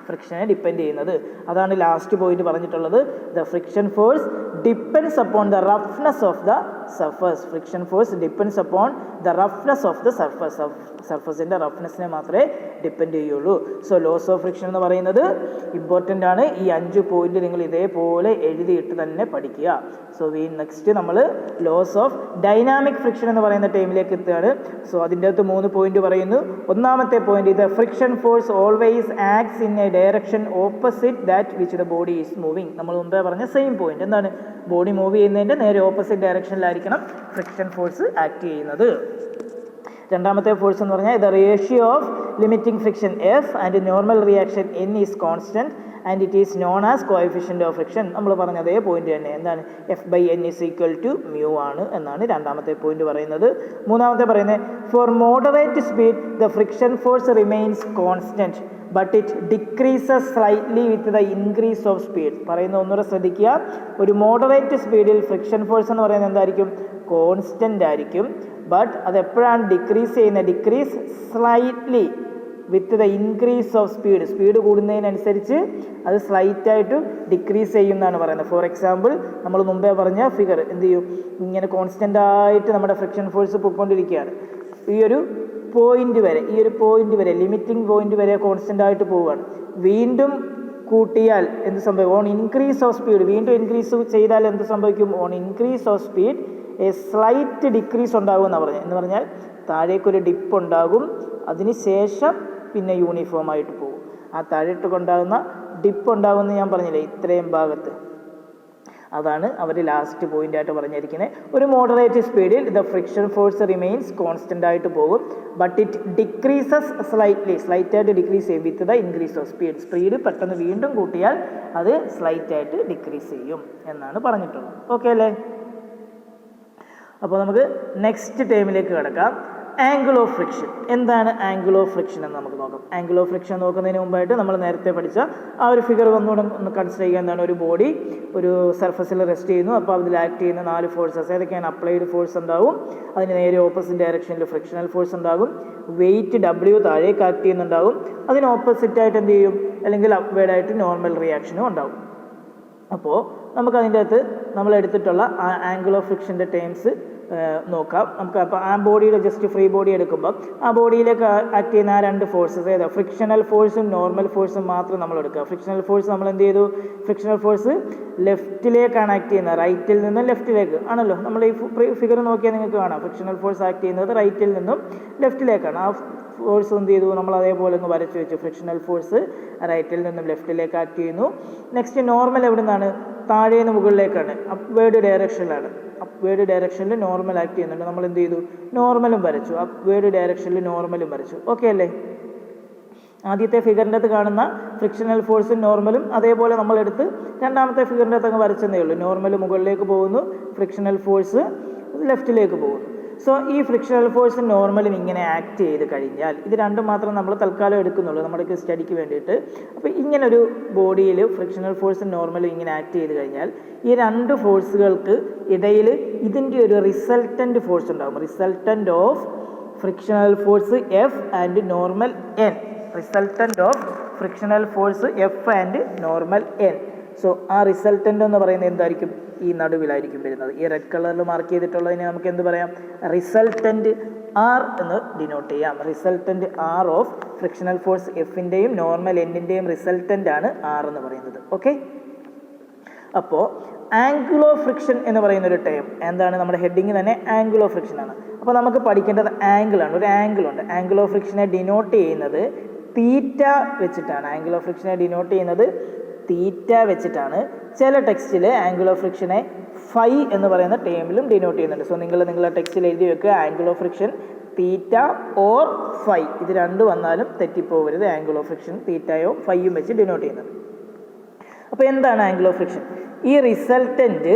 ഫ്രിക്ഷനെ ഡിപ്പെൻഡ് ചെയ്യുന്നത്. അതാണ് ലാസ്റ്റ് പോയിന്റ് പറഞ്ഞിട്ടുള്ളത്. The friction force depends upon the roughness of the surface. Friction force depends upon the roughness of the surface. സർഫസിൻ്റെ റഫ്നെസ്സിനെ മാത്രമേ ഡിപ്പെൻഡ് ചെയ്യുള്ളൂ. സോ ലോസ് ഓഫ് ഫ്രിക്ഷൻ എന്ന് പറയുന്നത് ഇമ്പോർട്ടൻ്റ് ആണ്. ഈ 5 പോയിന്റ് നിങ്ങൾ ഇതേപോലെ എഴുതിയിട്ട് തന്നെ പഠിക്കുക. സോ നെക്സ്റ്റ് നമ്മൾ ലോസ് ഓഫ് ഡൈനാമിക് ഫ്രിക്ഷൻ എന്ന് പറയുന്ന ടൈമിലേക്ക് എത്തുകയാണ്. സോ അതിൻ്റെ അകത്ത് 3 പോയിന്റ് പറയുന്നു. ഒന്നാമത്തെ point, the friction force always acts in a direction opposite that which the body is moving. നമ്മൾ മുമ്പേ പറഞ്ഞ സെയിം പോയിന്റ്. എന്താണ്, ബോഡി മൂവ് ചെയ്യുന്നതിൻ്റെ നേരെ ഓപ്പോസിറ്റ് ഡയറക്ഷനിലായിരിക്കണം ഫ്രിക്ഷൻ ഫോഴ്സ് ആക്ട് ചെയ്യുന്നത്. രണ്ടാമത്തെ ഫോഴ്സ് എന്ന് പറഞ്ഞാൽ the ratio of limiting friction F and normal reaction N is constant and it is known as coefficient of friction. നമ്മൾ പറഞ്ഞ അതേ പോയിന്റ് തന്നെ, എന്താണ് F/n = μ ആണ് എന്നാണ് രണ്ടാമത്തെ പോയിന്റ് പറയുന്നത്. മൂന്നാമത്തെ പറയുന്നത് for moderate speed the friction force remains constant but it decreases slightly with the increase of speed. പറയുന്നത് ഒന്നുകൂടെ ശ്രദ്ധിക്കുക. ഒരു മോഡറേറ്റ് സ്പീഡിൽ ഫ്രിക്ഷൻ ഫോഴ്സ് എന്ന് പറയുന്നത് എന്തായിരിക്കും? കോൺസ്റ്റൻ്റ് ആയിരിക്കും. ബട്ട് അത് എപ്പോഴാണ് ഡിക്രീസ് ചെയ്യുന്നത്? Decrease slightly with the increase of speed. Speed കൂടുന്നതിനനുസരിച്ച് അത് സ്ലൈറ്റായിട്ട് ഡിക്രീസ് ചെയ്യും എന്നാണ് പറയുന്നത്. ഫോർ എക്സാമ്പിൾ നമ്മൾ മുമ്പേ പറഞ്ഞ ഫിഗർ എന്ത് ചെയ്യും? ഇങ്ങനെ കോൺസ്റ്റൻ്റ് ആയിട്ട് നമ്മുടെ ഫ്രിക്ഷൻ ഫോഴ്സ് പോയിക്കൊണ്ടിരിക്കുകയാണ്. ഈ ഒരു പോയിന്റ് വരെ ലിമിറ്റിംഗ് പോയിന്റ് വരെ കോൺസ്റ്റൻ്റ് ആയിട്ട് പോവുകയാണ്. വീണ്ടും കൂട്ടിയാൽ എന്ത് സംഭവിക്കും? ഓൺ ഇൻക്രീസ് ഓഫ് സ്പീഡ്, വീണ്ടും ഇൻക്രീസ് ചെയ്താൽ എന്ത് സംഭവിക്കും? On increase of speed a slight decrease ഉണ്ടാകും എന്നാണ് പറഞ്ഞത്. എന്ന് പറഞ്ഞാൽ താഴേക്കൊരു ഡിപ്പ് ഉണ്ടാകും, അതിന് ശേഷം പിന്നെ യൂണിഫോം ആയിട്ട് പോകും. ആ താഴേട്ട് കൊണ്ടാകുന്ന ഡിപ്പ് ഉണ്ടാകുമെന്ന് ഞാൻ പറഞ്ഞില്ലേ ഇത്രയും ഭാഗത്ത്, അതാണ് അവർ ലാസ്റ്റ് പോയിന്റ് ആയിട്ട് പറഞ്ഞിരിക്കുന്നത്. ഒരു മോഡറേറ്റ് സ്പീഡിൽ the friction force remains constant ആയിട്ട് പോകും, ബട്ട് ഇറ്റ് ഡിക്രീസസ് സ്ലൈറ്റായിട്ട് ഡിക്രീസ് ചെയ്യും വിത്ത് the increase of speed. Speed പെട്ടെന്ന് വീണ്ടും കൂട്ടിയാൽ അത് സ്ലൈറ്റായിട്ട് ഡിക്രീസ് ചെയ്യും എന്നാണ് പറഞ്ഞിട്ടുള്ളത്. ഓക്കെ അല്ലേ? അപ്പോൾ നമുക്ക് നെക്സ്റ്റ് ടേമിലേക്ക് കിടക്കാം. Angle of friction. എന്താണ് ആംഗിൾ ഓഫ് ഫ്രിക്ഷൻ എന്ന് നമുക്ക് നോക്കാം. ആംഗിൾ ഓഫ് ഫ്രിക്ഷൻ നോക്കുന്നതിന് മുമ്പായിട്ട് നമ്മൾ നേരത്തെ പഠിച്ച ആ ഒരു ഫിഗർ ഒന്നുകൂടെ ഒന്ന് കൺസിഡർ ചെയ്യുക. എന്താണ്? ഒരു ബോഡി ഒരു സർഫസിൽ റെസ്റ്റ് ചെയ്യുന്നു. അപ്പോൾ അതിൽ ആക്ട് ചെയ്യുന്ന 4 ഫോഴ്സസ് ഏതൊക്കെയാണ്? അപ്ലൈഡ് ഫോഴ്സ് ഉണ്ടാവും, അതിന് നേരെ ഓപ്പോസിറ്റ് ഡയറക്ഷനിൽ ഫ്രിക്ഷണൽ ഫോഴ്സ് ഉണ്ടാകും, വെയിറ്റ് W താഴേക്ക് ആക്ട് ചെയ്യുന്നുണ്ടാവും, അതിന് ഓപ്പോസിറ്റായിട്ട് എന്ത് ചെയ്യും? അല്ലെങ്കിൽ അപ്വേർഡായിട്ട് നോർമൽ റിയാക്ഷനും ഉണ്ടാവും. അപ്പോൾ നമുക്കതിൻ്റെ അകത്ത് നമ്മൾ എടുത്തിട്ടുള്ള ആ ആംഗിൾ ഓഫ് ഫ്രിക്ഷൻ്റെ ടേംസ് നോക്കാം. നമുക്ക് അപ്പോൾ ആ ബോഡിയിൽ ജസ്റ്റ് ഫ്രീ ബോഡി എടുക്കുമ്പോൾ ആ ബോഡിയിലേക്ക് ആക്ട് ചെയ്യുന്ന ആ 2 ഫോഴ്സസ് ഏതാ? ഫ്രിക്ഷണൽ ഫോഴ്സും നോർമൽ ഫോഴ്സും മാത്രം നമ്മൾ എടുക്കുക. ഫ്രിക്ഷണൽ ഫോഴ്സ് നമ്മൾ എന്ത് ചെയ്തു? ഫ്രിക്ഷണൽ ഫോഴ്സ് ലെഫ്റ്റിലേക്കാണ് ആക്ട് ചെയ്യുന്നത്, റൈറ്റിൽ നിന്നും ലെഫ്റ്റിലേക്ക് ആണല്ലോ. നമ്മൾ ഈ ഫിഗർ നോക്കിയാൽ നിങ്ങൾക്ക് കാണാം ഫ്രിക്ഷണൽ ഫോഴ്സ് ആക്ട് ചെയ്യുന്നത് റൈറ്റിൽ നിന്നും ലെഫ്റ്റിലേക്കാണ്. ആ ഫോഴ്സ് എന്ത് ചെയ്തു? നമ്മൾ അതേപോലെ ഒന്ന് വരച്ച് വെച്ചു. ഫ്രിക്ഷണൽ ഫോഴ്സ് റൈറ്റിൽ നിന്നും ലെഫ്റ്റിലേക്ക് ആക്ട് ചെയ്യുന്നു. നെക്സ്റ്റ് നോർമൽ എവിടെ നിന്നാണ്? താഴെ നിന്ന് മുകളിലേക്കാണ്, അപ്വേർഡ് ഡയറക്ഷനിലാണ്. അപ്വേർഡ് ഡയറക്ഷനിൽ നോർമൽ ആക്ട് ചെയ്യുന്നുണ്ട്. നമ്മൾ എന്ത് ചെയ്തു? നോർമലും വരച്ചു. അപ്വേർഡ് ഡയറക്ഷനിൽ നോർമലും വരച്ചു. ഓക്കെ അല്ലേ? ആദ്യത്തെ ഫിഗറിൻ്റെ അകത്ത് കാണുന്ന ഫ്രിക്ഷണൽ ഫോഴ്സും നോർമലും അതേപോലെ നമ്മളെടുത്ത് രണ്ടാമത്തെ ഫിഗറിൻ്റെ അകത്ത് അങ്ങ് വരച്ചതേ ഉള്ളൂ. നോർമൽ മുകളിലേക്ക് പോകുന്നു, ഫ്രിക്ഷണൽ ഫോഴ്സ് ലെഫ്റ്റിലേക്ക് പോകുന്നു. സോ ഈ ഫ്രിക്ഷണൽ ഫോഴ്സും നോർമലും ഇങ്ങനെ ആക്ട് ചെയ്ത് കഴിഞ്ഞാൽ, ഇത് രണ്ടും മാത്രം നമ്മൾ തൽക്കാലം എടുക്കുന്നുള്ളൂ നമ്മുടെ സ്റ്റഡിക്ക് വേണ്ടിയിട്ട്. അപ്പോൾ ഇങ്ങനൊരു ബോഡിയിൽ ഫ്രിക്ഷണൽ ഫോഴ്സും നോർമലും ഇങ്ങനെ ആക്ട് ചെയ്ത് കഴിഞ്ഞാൽ ഈ 2 ഫോഴ്സുകൾക്ക് ഇടയിൽ ഇതിൻ്റെ ഒരു റിസൾട്ടൻ്റ് ഫോഴ്സ് ഉണ്ടാകും. Resultant of frictional force F and normal N. Resultant of frictional force F and normal N. So ആ റിസൾട്ടൻ്റ് എന്ന് പറയുന്നത് എന്തായിരിക്കും? ഈ നടുവിലായിരിക്കും വരുന്നത്. ഈ റെഡ് കളറിൽ മാർക്ക് ചെയ്തിട്ടുള്ളതിനെ നമുക്ക് എന്ത് പറയാം? റിസൾട്ടൻ്റ് R എന്ന് ഡിനോട്ട് ചെയ്യാം. Resultant R of frictional force Fൻ്റെയും നോർമൽ Nൻ്റെയും റിസൾട്ടൻ്റ് ആണ് R എന്ന് പറയുന്നത്. ഓക്കെ? അപ്പോൾ ആംഗിൾ ഓഫ് ഫ്രിക്ഷൻ എന്ന് പറയുന്ന ഒരു ടേം എന്താണ്? നമ്മുടെ ഹെഡിങ് തന്നെ ആംഗിൾ ഓഫ് ഫ്രിക്ഷൻ ആണ്. അപ്പോൾ നമുക്ക് പഠിക്കേണ്ടത് ആംഗിളാണ്. ഒരു ആംഗിളുണ്ട്. ആംഗിൾ ഓഫ് ഫ്രിക്ഷനെ ഡിനോട്ട് ചെയ്യുന്നത് തീറ്റ വെച്ചിട്ടാണ്. ആംഗിൾ ഓഫ് ഫ്രിക്ഷനെ ഡിനോട്ട് ചെയ്യുന്നത് തീറ്റ വെച്ചിട്ടാണ്. ചില ടെക്സ്റ്റിൽ ആംഗിൾ ഓഫ് ഫ്രിക്ഷനെ ഫൈ എന്ന് പറയുന്ന ടേമിലും ഡിനോട്ട് ചെയ്യുന്നുണ്ട്. സോ നിങ്ങളുടെ ടെക്സ്റ്റിൽ എഴുതി വെക്കുക angle of friction theta or phi. ഇത് രണ്ടും വന്നാലും തെറ്റിപ്പോകരുത്. ആംഗിൾ ഓഫ് ഫ്രിക്ഷൻ തീറ്റയോ ഫൈയും വെച്ച് ഡിനോട്ട് ചെയ്യുന്നത്. അപ്പോൾ എന്താണ് ആംഗിൾ ഓഫ് ഫ്രിക്ഷൻ? ഈ റിസൾട്ടൻ്റ്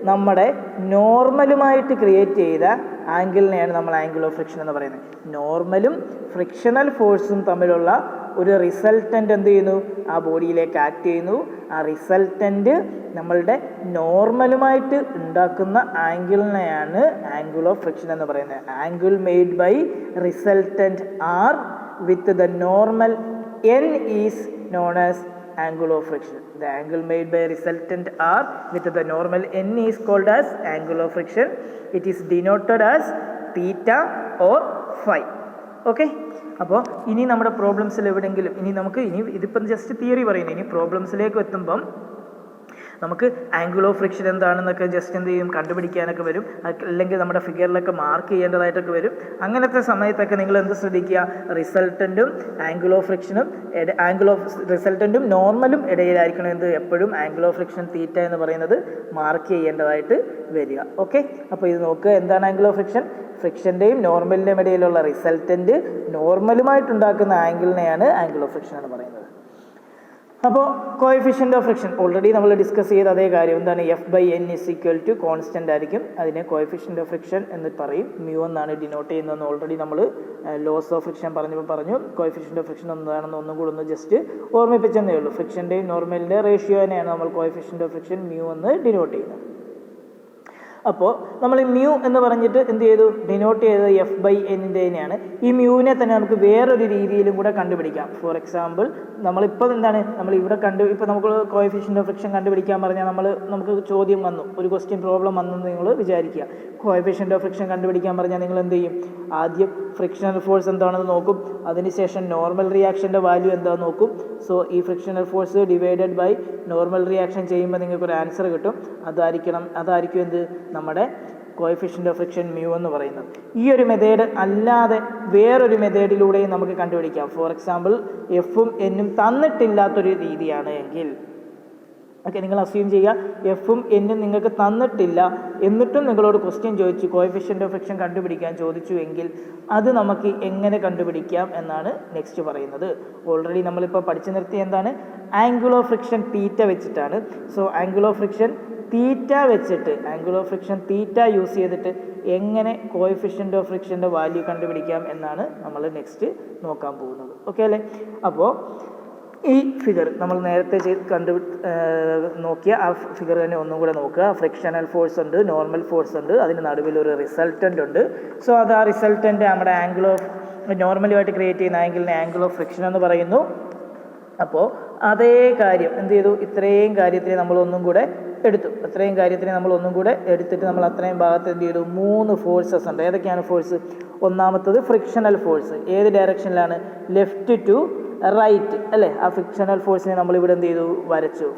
നമ്മുടെ നോർമലുമായിട്ട് ക്രിയേറ്റ് ചെയ്ത ആംഗിളിനെയാണ് നമ്മൾ ആംഗിൾ ഓഫ് ഫ്രിക്ഷൻ എന്ന് പറയുന്നത്. നോർമലും ഫ്രിക്ഷണൽ ഫോഴ്സും തമ്മിലുള്ള ഒരു റിസൾട്ടൻ്റ് എന്ത് ചെയ്യുന്നു? ആ ബോഡിയിലേക്ക് ആക്ട് ചെയ്യുന്നു. ആ റിസൾട്ടൻ്റ് നമ്മളുടെ നോർമലുമായിട്ട് ഉണ്ടാക്കുന്ന ആംഗിളിനെയാണ് ആംഗിൾ ഓഫ് ഫ്രിക്ഷൻ എന്ന് പറയുന്നത്. Angle made by resultant R with the normal N is known as angle of friction. The angle made by resultant R with the normal N is called as angle of friction. It is denoted as theta or phi. Okay? അപ്പോൾ ഇനി നമ്മുടെ പ്രോബ്ലംസിൽ എവിടെയെങ്കിലും ഇതിപ്പം just theory പറയുന്നത്, ഇനി പ്രോബ്ലംസിലേക്ക് എത്തുമ്പം നമുക്ക് angle of friction എന്താണെന്നൊക്കെ ജസ്റ്റ് എന്ത് ചെയ്യും? കണ്ടുപിടിക്കാനൊക്കെ വരും. അല്ലെങ്കിൽ നമ്മുടെ ഫിഗറിലൊക്കെ മാർക്ക് ചെയ്യേണ്ടതായിട്ടൊക്കെ വരും. അങ്ങനത്തെ സമയത്തൊക്കെ നിങ്ങൾ എന്ത് ശ്രദ്ധിക്കുക? റിസൾട്ടൻറ്റും ആംഗിൾ ഓഫ് ഫ്രിക്ഷനും റിസൾട്ടൻറ്റും നോർമലും ഇടയിലായിരിക്കണം എന്ത് എപ്പോഴും ആംഗിൾ ഓഫ് ഫ്രിക്ഷൻ തീറ്റ എന്ന് പറയുന്നത് മാർക്ക് ചെയ്യേണ്ടതായിട്ട് വരിക. ഓക്കെ? അപ്പോൾ ഇത് നോക്കുക. എന്താണ് ആംഗിൾ ഓഫ് ഫ്രിക്ഷൻ? ഫ്രിക്ഷൻ്റെയും നോർമലിൻ്റെയും ഇടയിലുള്ള റിസൾട്ടൻറ്റ് നോർമലുമായിട്ടുണ്ടാക്കുന്ന ആംഗിളിനെയാണ് ആംഗിൾ ഓഫ് ഫ്രിക്ഷൻ എന്ന് പറയുന്നത്. അപ്പോൾ കോഎഫിഷ്യൻ്റ് ഓഫ് ഫ്രിക്ഷൻ ഓൾറെഡി നമ്മൾ ഡിസ്കസ് ചെയ്ത അതേ കാര്യം എന്താണ്, F/N = കോൺസ്റ്റൻ്റ് ആയിരിക്കും. അതിനെ കോഎഫിഷ്യൻ്റ് ഓഫ് ഫ്രിക്ഷൻ എന്ന് പറയും. മ്യൂ എന്നാണ് ഡിനോട്ട് ചെയ്യുന്നതെന്ന് ഓൾറെഡി നമ്മൾ ലോസ് ഓഫ് ഫ്രിക്ഷൻ പറഞ്ഞു. കോഎഫിഷ്യൻ്റ് ഓഫ് ഫ്രിക്ഷൻ എന്താണെന്ന് ഒന്നും കൂടെ ഒന്ന് ജസ്റ്റ് ഓർമ്മിപ്പിച്ചെന്നേ ഉള്ളൂ. ഫ്രിക്ഷൻ്റെയും നോർമലിൻ്റെ റേഷ്യോനെയാണ് നമ്മൾ കോഎഫിഷ്യൻ്റ് ഓഫ് ഫ്രിക്ഷൻ മ്യൂ എന്ന് ഡിനോട്ട് ചെയ്യുന്നത്. അപ്പോൾ നമ്മൾ ഈ മ്യൂ എന്ന് പറഞ്ഞിട്ട് എന്ത് ചെയ്തു, ഡിനോട്ട് ചെയ്തത് F/N-നെയാണ്. ഈ മ്യൂവിനെ തന്നെ നമുക്ക് വേറൊരു രീതിയിലും കൂടെ കണ്ടുപിടിക്കാം. ഫോർ എക്സാമ്പിൾ നമ്മളിപ്പോൾ എന്താണ് നമ്മളിവിടെ ഇപ്പോൾ നമുക്ക് കോഎഫിഷ്യൻ്റ് ഓഫ് ഫ്രിക്ഷൻ കണ്ടുപിടിക്കാൻ പറഞ്ഞാൽ നമുക്ക് ചോദ്യം വന്നു, ഒരു ക്വസ്റ്റ്യൻ പ്രോബ്ലം വന്നെന്ന് നിങ്ങൾ വിചാരിക്കുക. കോഎഫിഷ്യൻ്റ് ഓഫ് ഫ്രിക്ഷൻ കണ്ടുപിടിക്കാൻ പറഞ്ഞാൽ നിങ്ങൾ എന്ത് ചെയ്യും, ആദ്യം ഫ്രിക്ഷണൽ ഫോഴ്സ് എന്താണെന്ന് നോക്കും, അതിനുശേഷം നോർമൽ റിയാക്ഷൻ്റെ വാല്യൂ എന്താണെന്ന് നോക്കും. സോ ഈ frictional force divided by normal reaction ചെയ്യുമ്പോൾ നിങ്ങൾക്കൊരു ആൻസർ കിട്ടും. അതായിരിക്കും എന്ത്, നമ്മുടെ കോഎഫിഷ്യൻ്റ് ഓഫ് ഫ്രിക്ഷൻ മ്യൂ എന്ന് പറയുന്നത്. ഈ ഒരു മെത്തേഡ് അല്ലാതെ വേറൊരു മെത്തേഡിലൂടെയും നമുക്ക് കണ്ടുപിടിക്കാം. ഫോർ എക്സാമ്പിൾ എഫും എന്നും തന്നിട്ടില്ലാത്തൊരു രീതിയാണ് എങ്കിൽ, ഓക്കെ, നിങ്ങൾ അസ്യൂം ചെയ്യുക എഫും എന്നും നിങ്ങൾക്ക് തന്നിട്ടില്ല, എന്നിട്ടും നിങ്ങളോട് ക്വസ്റ്റ്യൻ ചോദിച്ചു കോഎഫിഷ്യൻ്റ് ഓഫ് ഫ്രിക്ഷൻ കണ്ടുപിടിക്കാൻ ചോദിച്ചു എങ്കിൽ അത് നമുക്ക് എങ്ങനെ കണ്ടുപിടിക്കാം എന്നാണ് നെക്സ്റ്റ് പറയുന്നത്. ഓൾറെഡി നമ്മളിപ്പോൾ പഠിച്ചു നിർത്തിയ എന്താണ്, ആംഗിൾ ഓഫ് ഫ്രിക്ഷൻ തീറ്റ വെച്ചിട്ടാണ്. So angle of friction theta use ചെയ്തിട്ട് എങ്ങനെ കോഎഫിഷ്യൻ്റ് ഓഫ് ഫ്രിക്ഷൻ്റെ വാല്യൂ കണ്ടുപിടിക്കാം എന്നാണ് നമ്മൾ നെക്സ്റ്റ് നോക്കാൻ പോകുന്നത്. ഓക്കെ അല്ലേ? അപ്പോൾ ഈ ഫിഗർ നമ്മൾ നേരത്തെ നോക്കിയ ആ ഫിഗർ തന്നെ ഒന്നും കൂടെ നോക്കുക. ഫ്രിക്ഷണൽ ഫോഴ്സ് ഉണ്ട്, നോർമൽ ഫോഴ്സ് ഉണ്ട്, അതിന് നടുവിൽ ഒരു റിസൾട്ടൻ്റ് ഉണ്ട്. സോ അത് ആ റിസൾട്ടൻ്റ് നമ്മുടെ ആംഗിൾ ഓഫ് നോർമലുമായിട്ട് ക്രിയേറ്റ് ചെയ്യുന്ന ആംഗിളിനെ ആംഗിൾ ഓഫ് ഫ്രിക്ഷൻ എന്ന് പറയുന്നു. അപ്പോൾ അതേ കാര്യം എന്ത് ചെയ്തു, ഇത്രയും കാര്യത്തിനെ നമ്മൾ ഒന്നും കൂടെ എടുത്തിട്ട് നമ്മൾ അത്രയും ഭാഗത്ത് എന്ത് ചെയ്തു, 3 ഫോഴ്സസ് ഉണ്ട്. ഏതൊക്കെയാണ് ഫോഴ്സ്? ഒന്നാമത്തത് ഫ്രിക്ഷണൽ ഫോഴ്സ്. ഏത് ഡയറക്ഷനിലാണ്? ലെഫ്റ്റ് ടു റൈറ്റ് അല്ലേ? ആ ഫ്രിക്ഷണൽ ഫോഴ്സിനെ നമ്മളിവിടെ എന്ത് ചെയ്തു, വരച്ചു.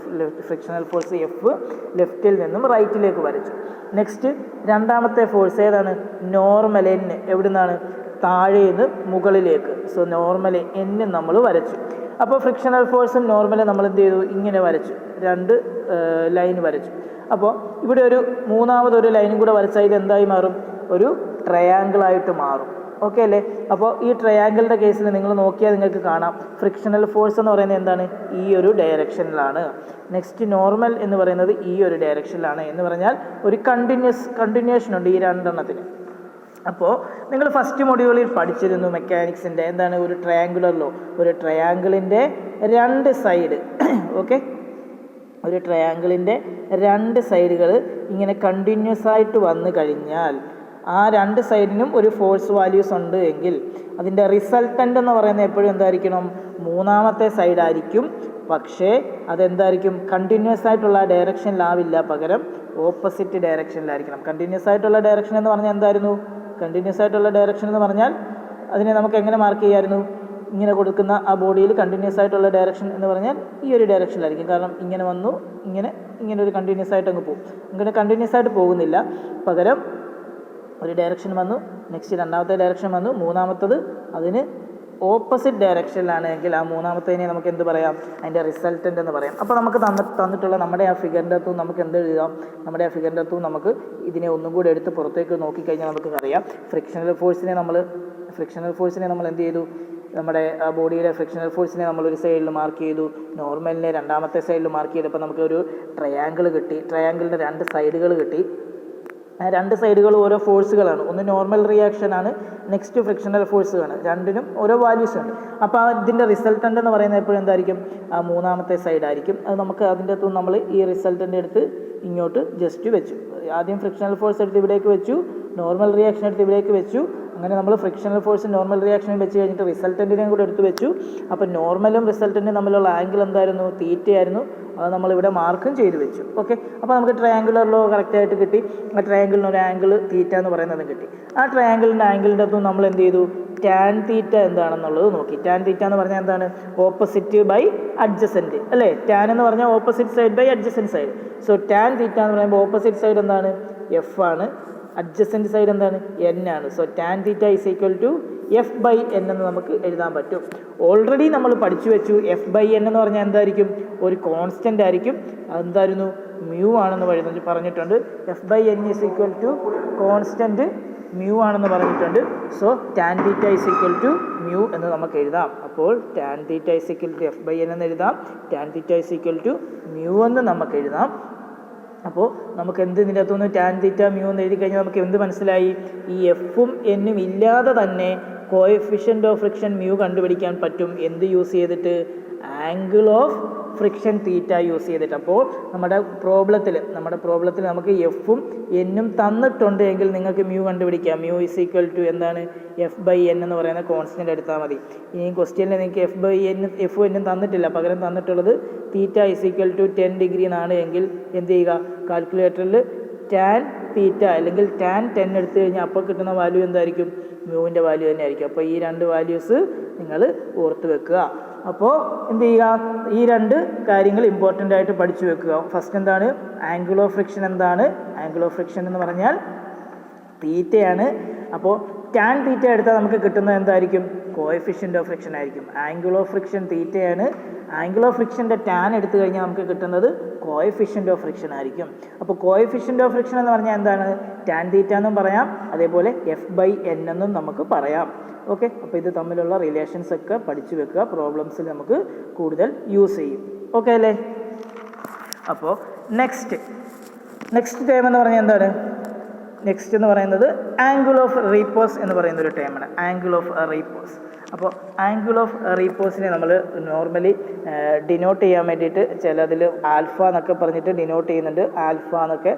ഫ്രിക്ഷണൽ ഫോഴ്സ് എഫ് ലെഫ്റ്റിൽ നിന്നും റൈറ്റിലേക്ക് വരച്ചു. നെക്സ്റ്റ് രണ്ടാമത്തെ ഫോഴ്സ് ഏതാണ്? Normal N. എവിടെ നിന്നാണ്? താഴേന്ന് മുകളിലേക്ക്. സോ നോർമൽ എൻ നമ്മൾ വരച്ചു. അപ്പോൾ ഫ്രിക്ഷണൽ ഫോഴ്സും നോർമലും നമ്മൾ എന്ത് ചെയ്തു, ഇങ്ങനെ വരച്ചു, 2 ലൈൻ വരച്ചു. അപ്പോൾ ഇവിടെ ഒരു മൂന്നാമതൊരു ലൈനും കൂടെ വരച്ചാൽ ഇത് എന്തായി മാറും? ഒരു ട്രയാങ്കിളായിട്ട് മാറും. ഓക്കെ അല്ലേ? അപ്പോൾ ഈ ട്രയാങ്കിളിൻ്റെ കേസിൽ നിങ്ങൾ നോക്കിയാൽ നിങ്ങൾക്ക് കാണാം ഫ്രിക്ഷണൽ ഫോഴ്സ് എന്ന് പറയുന്നത് എന്താണ്, ഈ ഒരു ഡയറക്ഷനിലാണ്. നെക്സ്റ്റ് നോർമൽ എന്ന് പറയുന്നത് ഈ ഒരു ഡയറക്ഷനിലാണ്. എന്ന് പറഞ്ഞാൽ ഒരു കണ്ടിന്യൂഷൻ ഉണ്ട് ഈ രണ്ടെണ്ണത്തിന്. അപ്പോൾ നിങ്ങൾ ഫസ്റ്റ് മൊഡ്യൂളിൽ പഠിച്ചിരുന്നു മെക്കാനിക്സിൻ്റെ എന്താണ്, ഒരു ട്രയാങ്കുലറിലോ ഒരു ട്രയാങ്കിളിൻ്റെ 2 സൈഡ്, ഓക്കെ, ഒരു ട്രയാങ്കിളിൻ്റെ 2 സൈഡുകൾ ഇങ്ങനെ കണ്ടിന്യൂസ് ആയിട്ട് വന്നു കഴിഞ്ഞാൽ ആ 2 സൈഡിനും ഒരു ഫോഴ്സ് വാല്യൂസ് ഉണ്ട് എങ്കിൽ അതിൻ്റെ റിസൾട്ടൻ്റ് എന്ന് പറയുന്നത് എപ്പോഴും എന്തായിരിക്കണം, മൂന്നാമത്തെ സൈഡായിരിക്കും. പക്ഷേ അതെന്തായിരിക്കും, കണ്ടിന്യൂസ് ആയിട്ടുള്ള ഡയറക്ഷനിലാവില്ല, പകരം ഓപ്പോസിറ്റ് ഡയറക്ഷനിലായിരിക്കണം. കണ്ടിന്യൂസ് ആയിട്ടുള്ള ഡയറക്ഷൻ എന്ന് പറഞ്ഞാൽ എന്തായിരുന്നു? കണ്ടിന്യൂസ് ആയിട്ടുള്ള ഡയറക്ഷൻ എന്ന് പറഞ്ഞാൽ അതിനെ നമുക്ക് എങ്ങനെ മാർക്ക് ചെയ്യാമായിരുന്നു? ഇങ്ങനെ കൊടുക്കുന്ന ആ ബോഡിയിൽ കണ്ടിന്യൂസ് ആയിട്ടുള്ള ഡയറക്ഷൻ എന്ന് പറഞ്ഞാൽ ഈ ഒരു ഡയറക്ഷനിലായിരിക്കും. കാരണം ഇങ്ങനെ വന്നു, ഇങ്ങനെ ഒരു കണ്ടിന്യൂസ് ആയിട്ട് അങ്ങ് പോകും. ഇങ്ങനെ കണ്ടിന്യൂസ് ആയിട്ട് പോകുന്നില്ല, പകരം ഒരു ഡയറക്ഷൻ വന്നു, നെക്സ്റ്റ് രണ്ടാമത്തെ ഡയറക്ഷൻ വന്നു, മൂന്നാമത്തത് അതിന് ഓപ്പോസിറ്റ് ഡയറക്ഷനിലാണ് എങ്കിൽ ആ മൂന്നാമത്തേനെ നമുക്ക് എന്ത് പറയാം, അതിൻ്റെ റിസൾട്ടൻ്റ് എന്ന് പറയാം. അപ്പോൾ നമുക്ക് തന്നിട്ടുള്ള നമ്മുടെ ആ ഫിഗറിൻ്റെ അകത്തും നമുക്ക് എന്ത് എഴുതാം, നമ്മുടെ ആ ഫിഗറിൻ്റെ അകത്തും നമുക്ക് ഇതിനെ ഒന്നും കൂടി എടുത്ത് പുറത്തേക്ക് നോക്കിക്കഴിഞ്ഞാൽ നമുക്ക് അറിയാം ഫ്രിക്ഷണൽ ഫോഴ്സിനെ നമ്മൾ എന്ത് ചെയ്തു, നമ്മുടെ ബോഡിയിലെ ഫ്രിക്ഷണൽ ഫോഴ്സിനെ നമ്മൾ ഒരു സൈഡിൽ മാർക്ക് ചെയ്തു, നോർമലിനെ രണ്ടാമത്തെ സൈഡിൽ മാർക്ക് ചെയ്തപ്പോൾ നമുക്കൊരു ട്രയാങ്കിൾ കിട്ടി. ട്രയാങ്കിളിൻ്റെ 2 സൈഡുകൾ കിട്ടി. 2 സൈഡുകൾ ഓരോ ഫോഴ്സുകളാണ്. ഒന്ന് നോർമൽ റിയാക്ഷനാണ്, നെക്സ്റ്റ് ഫ്രിക്ഷണൽ ഫോഴ്സുകളാണ്. രണ്ടിനും ഓരോ വാല്യൂസ് ഉണ്ട്. അപ്പോൾ ഇതിൻ്റെ റിസൾട്ടൻ്റ് എന്ന് പറയുന്നത് എപ്പോഴും എന്തായിരിക്കും, ആ മൂന്നാമത്തെ സൈഡായിരിക്കും. അത് നമുക്ക് അതിൻ്റെ അകത്ത് നമ്മൾ ഈ റിസൾട്ടൻ്റ് എടുത്ത് ഇങ്ങോട്ട് ജസ്റ്റ് വെച്ചു. ആദ്യം ഫ്രിക്ഷണൽ ഫോഴ്സ് എടുത്ത് ഇവിടേക്ക് വെച്ചു, നോർമൽ റിയാക്ഷൻ എടുത്ത് ഇവിടേക്ക് വെച്ചു. അങ്ങനെ നമ്മൾ ഫ്രിക്ഷണൽ ഫോഴ്സ് നോർമൽ റിയാക്ഷനും വെച്ച് കഴിഞ്ഞിട്ട് റിസൾട്ടൻറ്റിനെയും കൂടെ എടുത്ത് വെച്ചു. അപ്പോൾ നോർമലും റിസൾട്ടൻറ്റും തമ്മിലുള്ള ആംഗിൾ എന്തായിരുന്നു, തീറ്റയായിരുന്നു. അത് നമ്മളിവിടെ മാർക്കും ചെയ്ത് വെച്ചു. ഓക്കെ, അപ്പോൾ നമുക്ക് ട്രയാങ്കുലർ ലോ കറക്റ്റായിട്ട് കിട്ടി. ആ ട്രയാങ്കിളിന് ഒരു ആംഗിൾ തീറ്റ എന്ന് പറയുന്നതും കിട്ടി. ആ ട്രയാങ്കിളിൻ്റെ ആംഗിളിൻ്റെ അകത്തും നമ്മൾ എന്ത് ചെയ്തു, ടാൻ തീറ്റ എന്താണെന്നുള്ളത് നോക്കി. ടാൻ തീറ്റ എന്ന് പറഞ്ഞാൽ എന്താണ്, ഓപ്പോസിറ്റ് ബൈ അഡ്ജസൻറ്റ് അല്ലേ? ടാൻ എന്ന് പറഞ്ഞാൽ opposite side by adjacent side. So tan theta എന്ന് പറയുമ്പോൾ ഓപ്പോസിറ്റ് സൈഡ് എന്താണ്, എഫ് ആണ്, അഡ്ജസൻറ്റ് സൈഡ് എന്താണ്, എൻ ആണ്. So tan theta is equal to F/N എന്ന് നമുക്ക് എഴുതാൻ പറ്റും. ഓൾറെഡി നമ്മൾ പഠിച്ചു വെച്ചു F/N എന്ന് പറഞ്ഞാൽ എന്തായിരിക്കും, ഒരു കോൺസ്റ്റൻ്റ് ആയിരിക്കും. അതെന്തായിരുന്നു, മ്യൂ ആണെന്ന് പറഞ്ഞിട്ടുണ്ട്. F/N is equal to constant mu ആണെന്ന് പറഞ്ഞിട്ടുണ്ട്. So tan theta is equal to mu എന്ന് നമുക്ക് എഴുതാം. അപ്പോൾ tan theta is equal to F/N എന്ന് എഴുതാം. Tan theta is equal to mu എന്ന് നമുക്ക് എഴുതാം. അപ്പോൾ നമുക്ക് എന്ത് ഇതിൻ്റെ അകത്തുനിന്ന് ടാൻ തീറ്റ മ്യൂ എന്ന് എഴുതി കഴിഞ്ഞാൽ നമുക്ക് എന്ത് മനസ്സിലായി? ഈ എഫും എന്നും ഇല്ലാതെ തന്നെ കോഎഫിഷ്യൻ്റ് ഓഫ് ഫ്രിക്ഷൻ മ്യൂ കണ്ടുപിടിക്കാൻ പറ്റും. എന്ത് യൂസ് ചെയ്തിട്ട്? Angle of friction theta use ചെയ്തിട്ട്. അപ്പോൾ നമ്മുടെ പ്രോബ്ലത്തിൽ നമുക്ക് എഫും എന്നും തന്നിട്ടുണ്ട് എങ്കിൽ നിങ്ങൾക്ക് മ്യൂ കണ്ടുപിടിക്കാം. മ്യൂ ഇസ് ഈക്വൽ ടു എന്താണ്? F/N എന്ന് പറയുന്ന കോൺസ്റ്റൻ്റ് എടുത്താൽ മതി. ഇനി ക്വസ്റ്റ്യനിൽ നിങ്ങൾക്ക് എഫും എന്നും തന്നിട്ടില്ല, പകരം തന്നിട്ടുള്ളത് theta is equal to 10 degree എന്നാണ് എങ്കിൽ എന്ത് ചെയ്യുക? കാൽക്കുലേറ്ററിൽ ടാൻ തീറ്റ അല്ലെങ്കിൽ ടാൻ 10 എടുത്തു കഴിഞ്ഞാൽ അപ്പോൾ കിട്ടുന്ന വാല്യൂ എന്തായിരിക്കും? മ്യൂവിൻ്റെ വാല്യൂ തന്നെ ആയിരിക്കും. അപ്പോൾ ഈ രണ്ട് വാല്യൂസ് നിങ്ങൾ ഓർത്ത് വെക്കുക. അപ്പോൾ എന്ത് ചെയ്യുക? ഈ രണ്ട് കാര്യങ്ങൾ ഇമ്പോർട്ടൻ്റ് ആയിട്ട് പഠിച്ചു വെക്കുക. ഫസ്റ്റ് എന്താണ്? ആംഗിൾ ഓഫ് ഫ്രിക്ഷൻ എന്താണ്? ആംഗിൾ ഓഫ് ഫ്രിക്ഷൻ എന്ന് പറഞ്ഞാൽ തീറ്റയാണ്. അപ്പോൾ ടാൻ തീറ്റ എടുത്താൽ നമുക്ക് കിട്ടുന്നത് എന്തായിരിക്കും? കോഎഫിഷ്യൻ്റ് ഓഫ് ഫ്രിക്ഷൻ ആയിരിക്കും. ആംഗിൾ ഓഫ് ഫ്രിക്ഷൻ തീറ്റയാണ്. ആംഗിൾ ഓഫ് ഫ്രിക്ഷൻ്റെ ടാൻ എടുത്തു കഴിഞ്ഞാൽ നമുക്ക് കിട്ടുന്നത് കോഎഫിഷ്യൻ്റ് ഓഫ് ഫ്രിക്ഷൻ ആയിരിക്കും. അപ്പോൾ കോഎഫിഷ്യൻ്റ് ഓഫ് ഫ്രിക്ഷൻ എന്ന് പറഞ്ഞാൽ എന്താണ്? ടാൻ തീറ്റ എന്നും പറയാം, അതേപോലെ F/N എന്നും നമുക്ക് പറയാം. ഓക്കെ, അപ്പോൾ ഇത് തമ്മിലുള്ള റിലേഷൻസ് ഒക്കെ പഠിച്ചു വെക്കുക. പ്രോബ്ലംസിൽ നമുക്ക് കൂടുതൽ യൂസ് ചെയ്യും. ഓക്കെ അല്ലേ? അപ്പോൾ നെക്സ്റ്റ് ടേം എന്ന് പറഞ്ഞാൽ എന്താണ്? നെക്സ്റ്റ് എന്ന് പറയുന്നത് ആംഗിൾ ഓഫ് റീപോസ് എന്ന് പറയുന്ന ഒരു ടേമാണ്. Angle of repose. അപ്പോൾ ആംഗിൾ ഓഫ് റീപോസിനെ നമ്മൾ നോർമലി ഡിനോട്ട് ചെയ്യാൻ വേണ്ടിയിട്ട് ചിലതിൽ ആൽഫ എന്നൊക്കെ പറഞ്ഞിട്ട് ഡിനോട്ട് ചെയ്യുന്നുണ്ട്. ആൽഫ എന്നൊക്കെ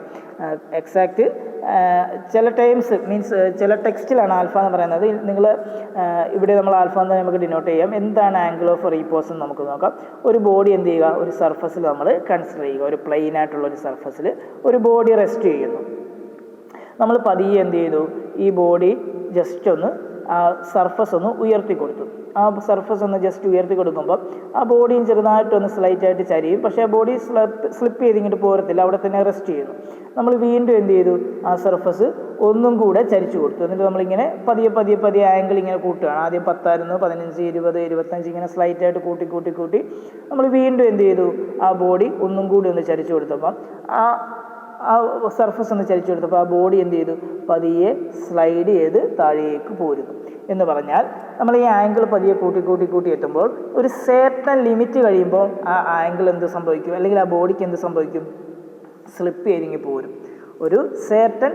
എക്സാക്റ്റ് ചില ടൈംസ് മീൻസ് ചില ടെക്സ്റ്റിലാണ് ആൽഫ എന്ന് പറയുന്നത്. നിങ്ങൾ ഇവിടെ നമ്മൾ ആൽഫ എന്ന് നമുക്ക് ഡിനോട്ട് ചെയ്യാം. എന്താണ് ആംഗിൾ ഓഫ് റീപോസ് എന്ന് നമുക്ക് നോക്കാം. ഒരു ബോഡി എന്ത് ചെയ്യുക? ഒരു സർഫസിൽ നമ്മൾ കൺസിഡർ ചെയ്യുക. ഒരു പ്ലെയിൻ ആയിട്ടുള്ള ഒരു സർഫസിൽ ഒരു ബോഡി റെസ്റ്റ് ചെയ്യുന്നു. നമ്മൾ പതിയെ എന്ത് ചെയ്തു? ഈ ബോഡി ജസ്റ്റ് ഒന്ന് ആ സർഫസ് ഒന്ന് ഉയർത്തി കൊടുത്തു. ആ സർഫസ് ഒന്ന് ജസ്റ്റ് ഉയർത്തി കൊടുക്കുമ്പോൾ ആ ബോഡിയും ചെറുതായിട്ടൊന്ന് സ്ലൈറ്റായിട്ട് ചരിയും. പക്ഷേ ആ ബോഡി സ്ലിപ്പ് ചെയ്ത് ഇങ്ങോട്ട് പോരത്തില്ല, അവിടെ തന്നെ റെസ്റ്റ് ചെയ്യുന്നു. നമ്മൾ വീണ്ടും എന്ത് ചെയ്തു? ആ സർഫസ് ഒന്നും കൂടെ ചരിച്ചു കൊടുത്തു. എന്നിട്ട് നമ്മളിങ്ങനെ പതിയെ ആംഗിൾ ഇങ്ങനെ കൂട്ടുകയാണ്. ആദ്യം 10 ആയിരുന്നു, 15, 20, 25 ഇങ്ങനെ സ്ലൈറ്റായിട്ട് കൂട്ടി നമ്മൾ വീണ്ടും എന്ത് ചെയ്തു? ആ ബോഡി ഒന്നും കൂടി ഒന്ന് ചരിച്ചു കൊടുത്തപ്പം ആ സർഫസ് ഒന്ന് ചരിച്ചു കൊടുത്തപ്പോൾ ആ ബോഡി എന്ത് ചെയ്തു? പതിയെ സ്ലൈഡ് ചെയ്ത് താഴേക്ക് പോരുന്നു. എന്ന് പറഞ്ഞാൽ നമ്മൾ ഈ ആംഗിൾ പതിയെ കൂട്ടി എത്തുമ്പോൾ ഒരു സേർട്ടൻ ലിമിറ്റ് കഴിയുമ്പോൾ ആ ആംഗിൾ എന്ത് സംഭവിക്കും? അല്ലെങ്കിൽ ആ ബോഡിക്ക് എന്ത് സംഭവിക്കും? സ്ലിപ്പ് ചെയ്തിങ്ങി പോരും. ഒരു സേർട്ടൻ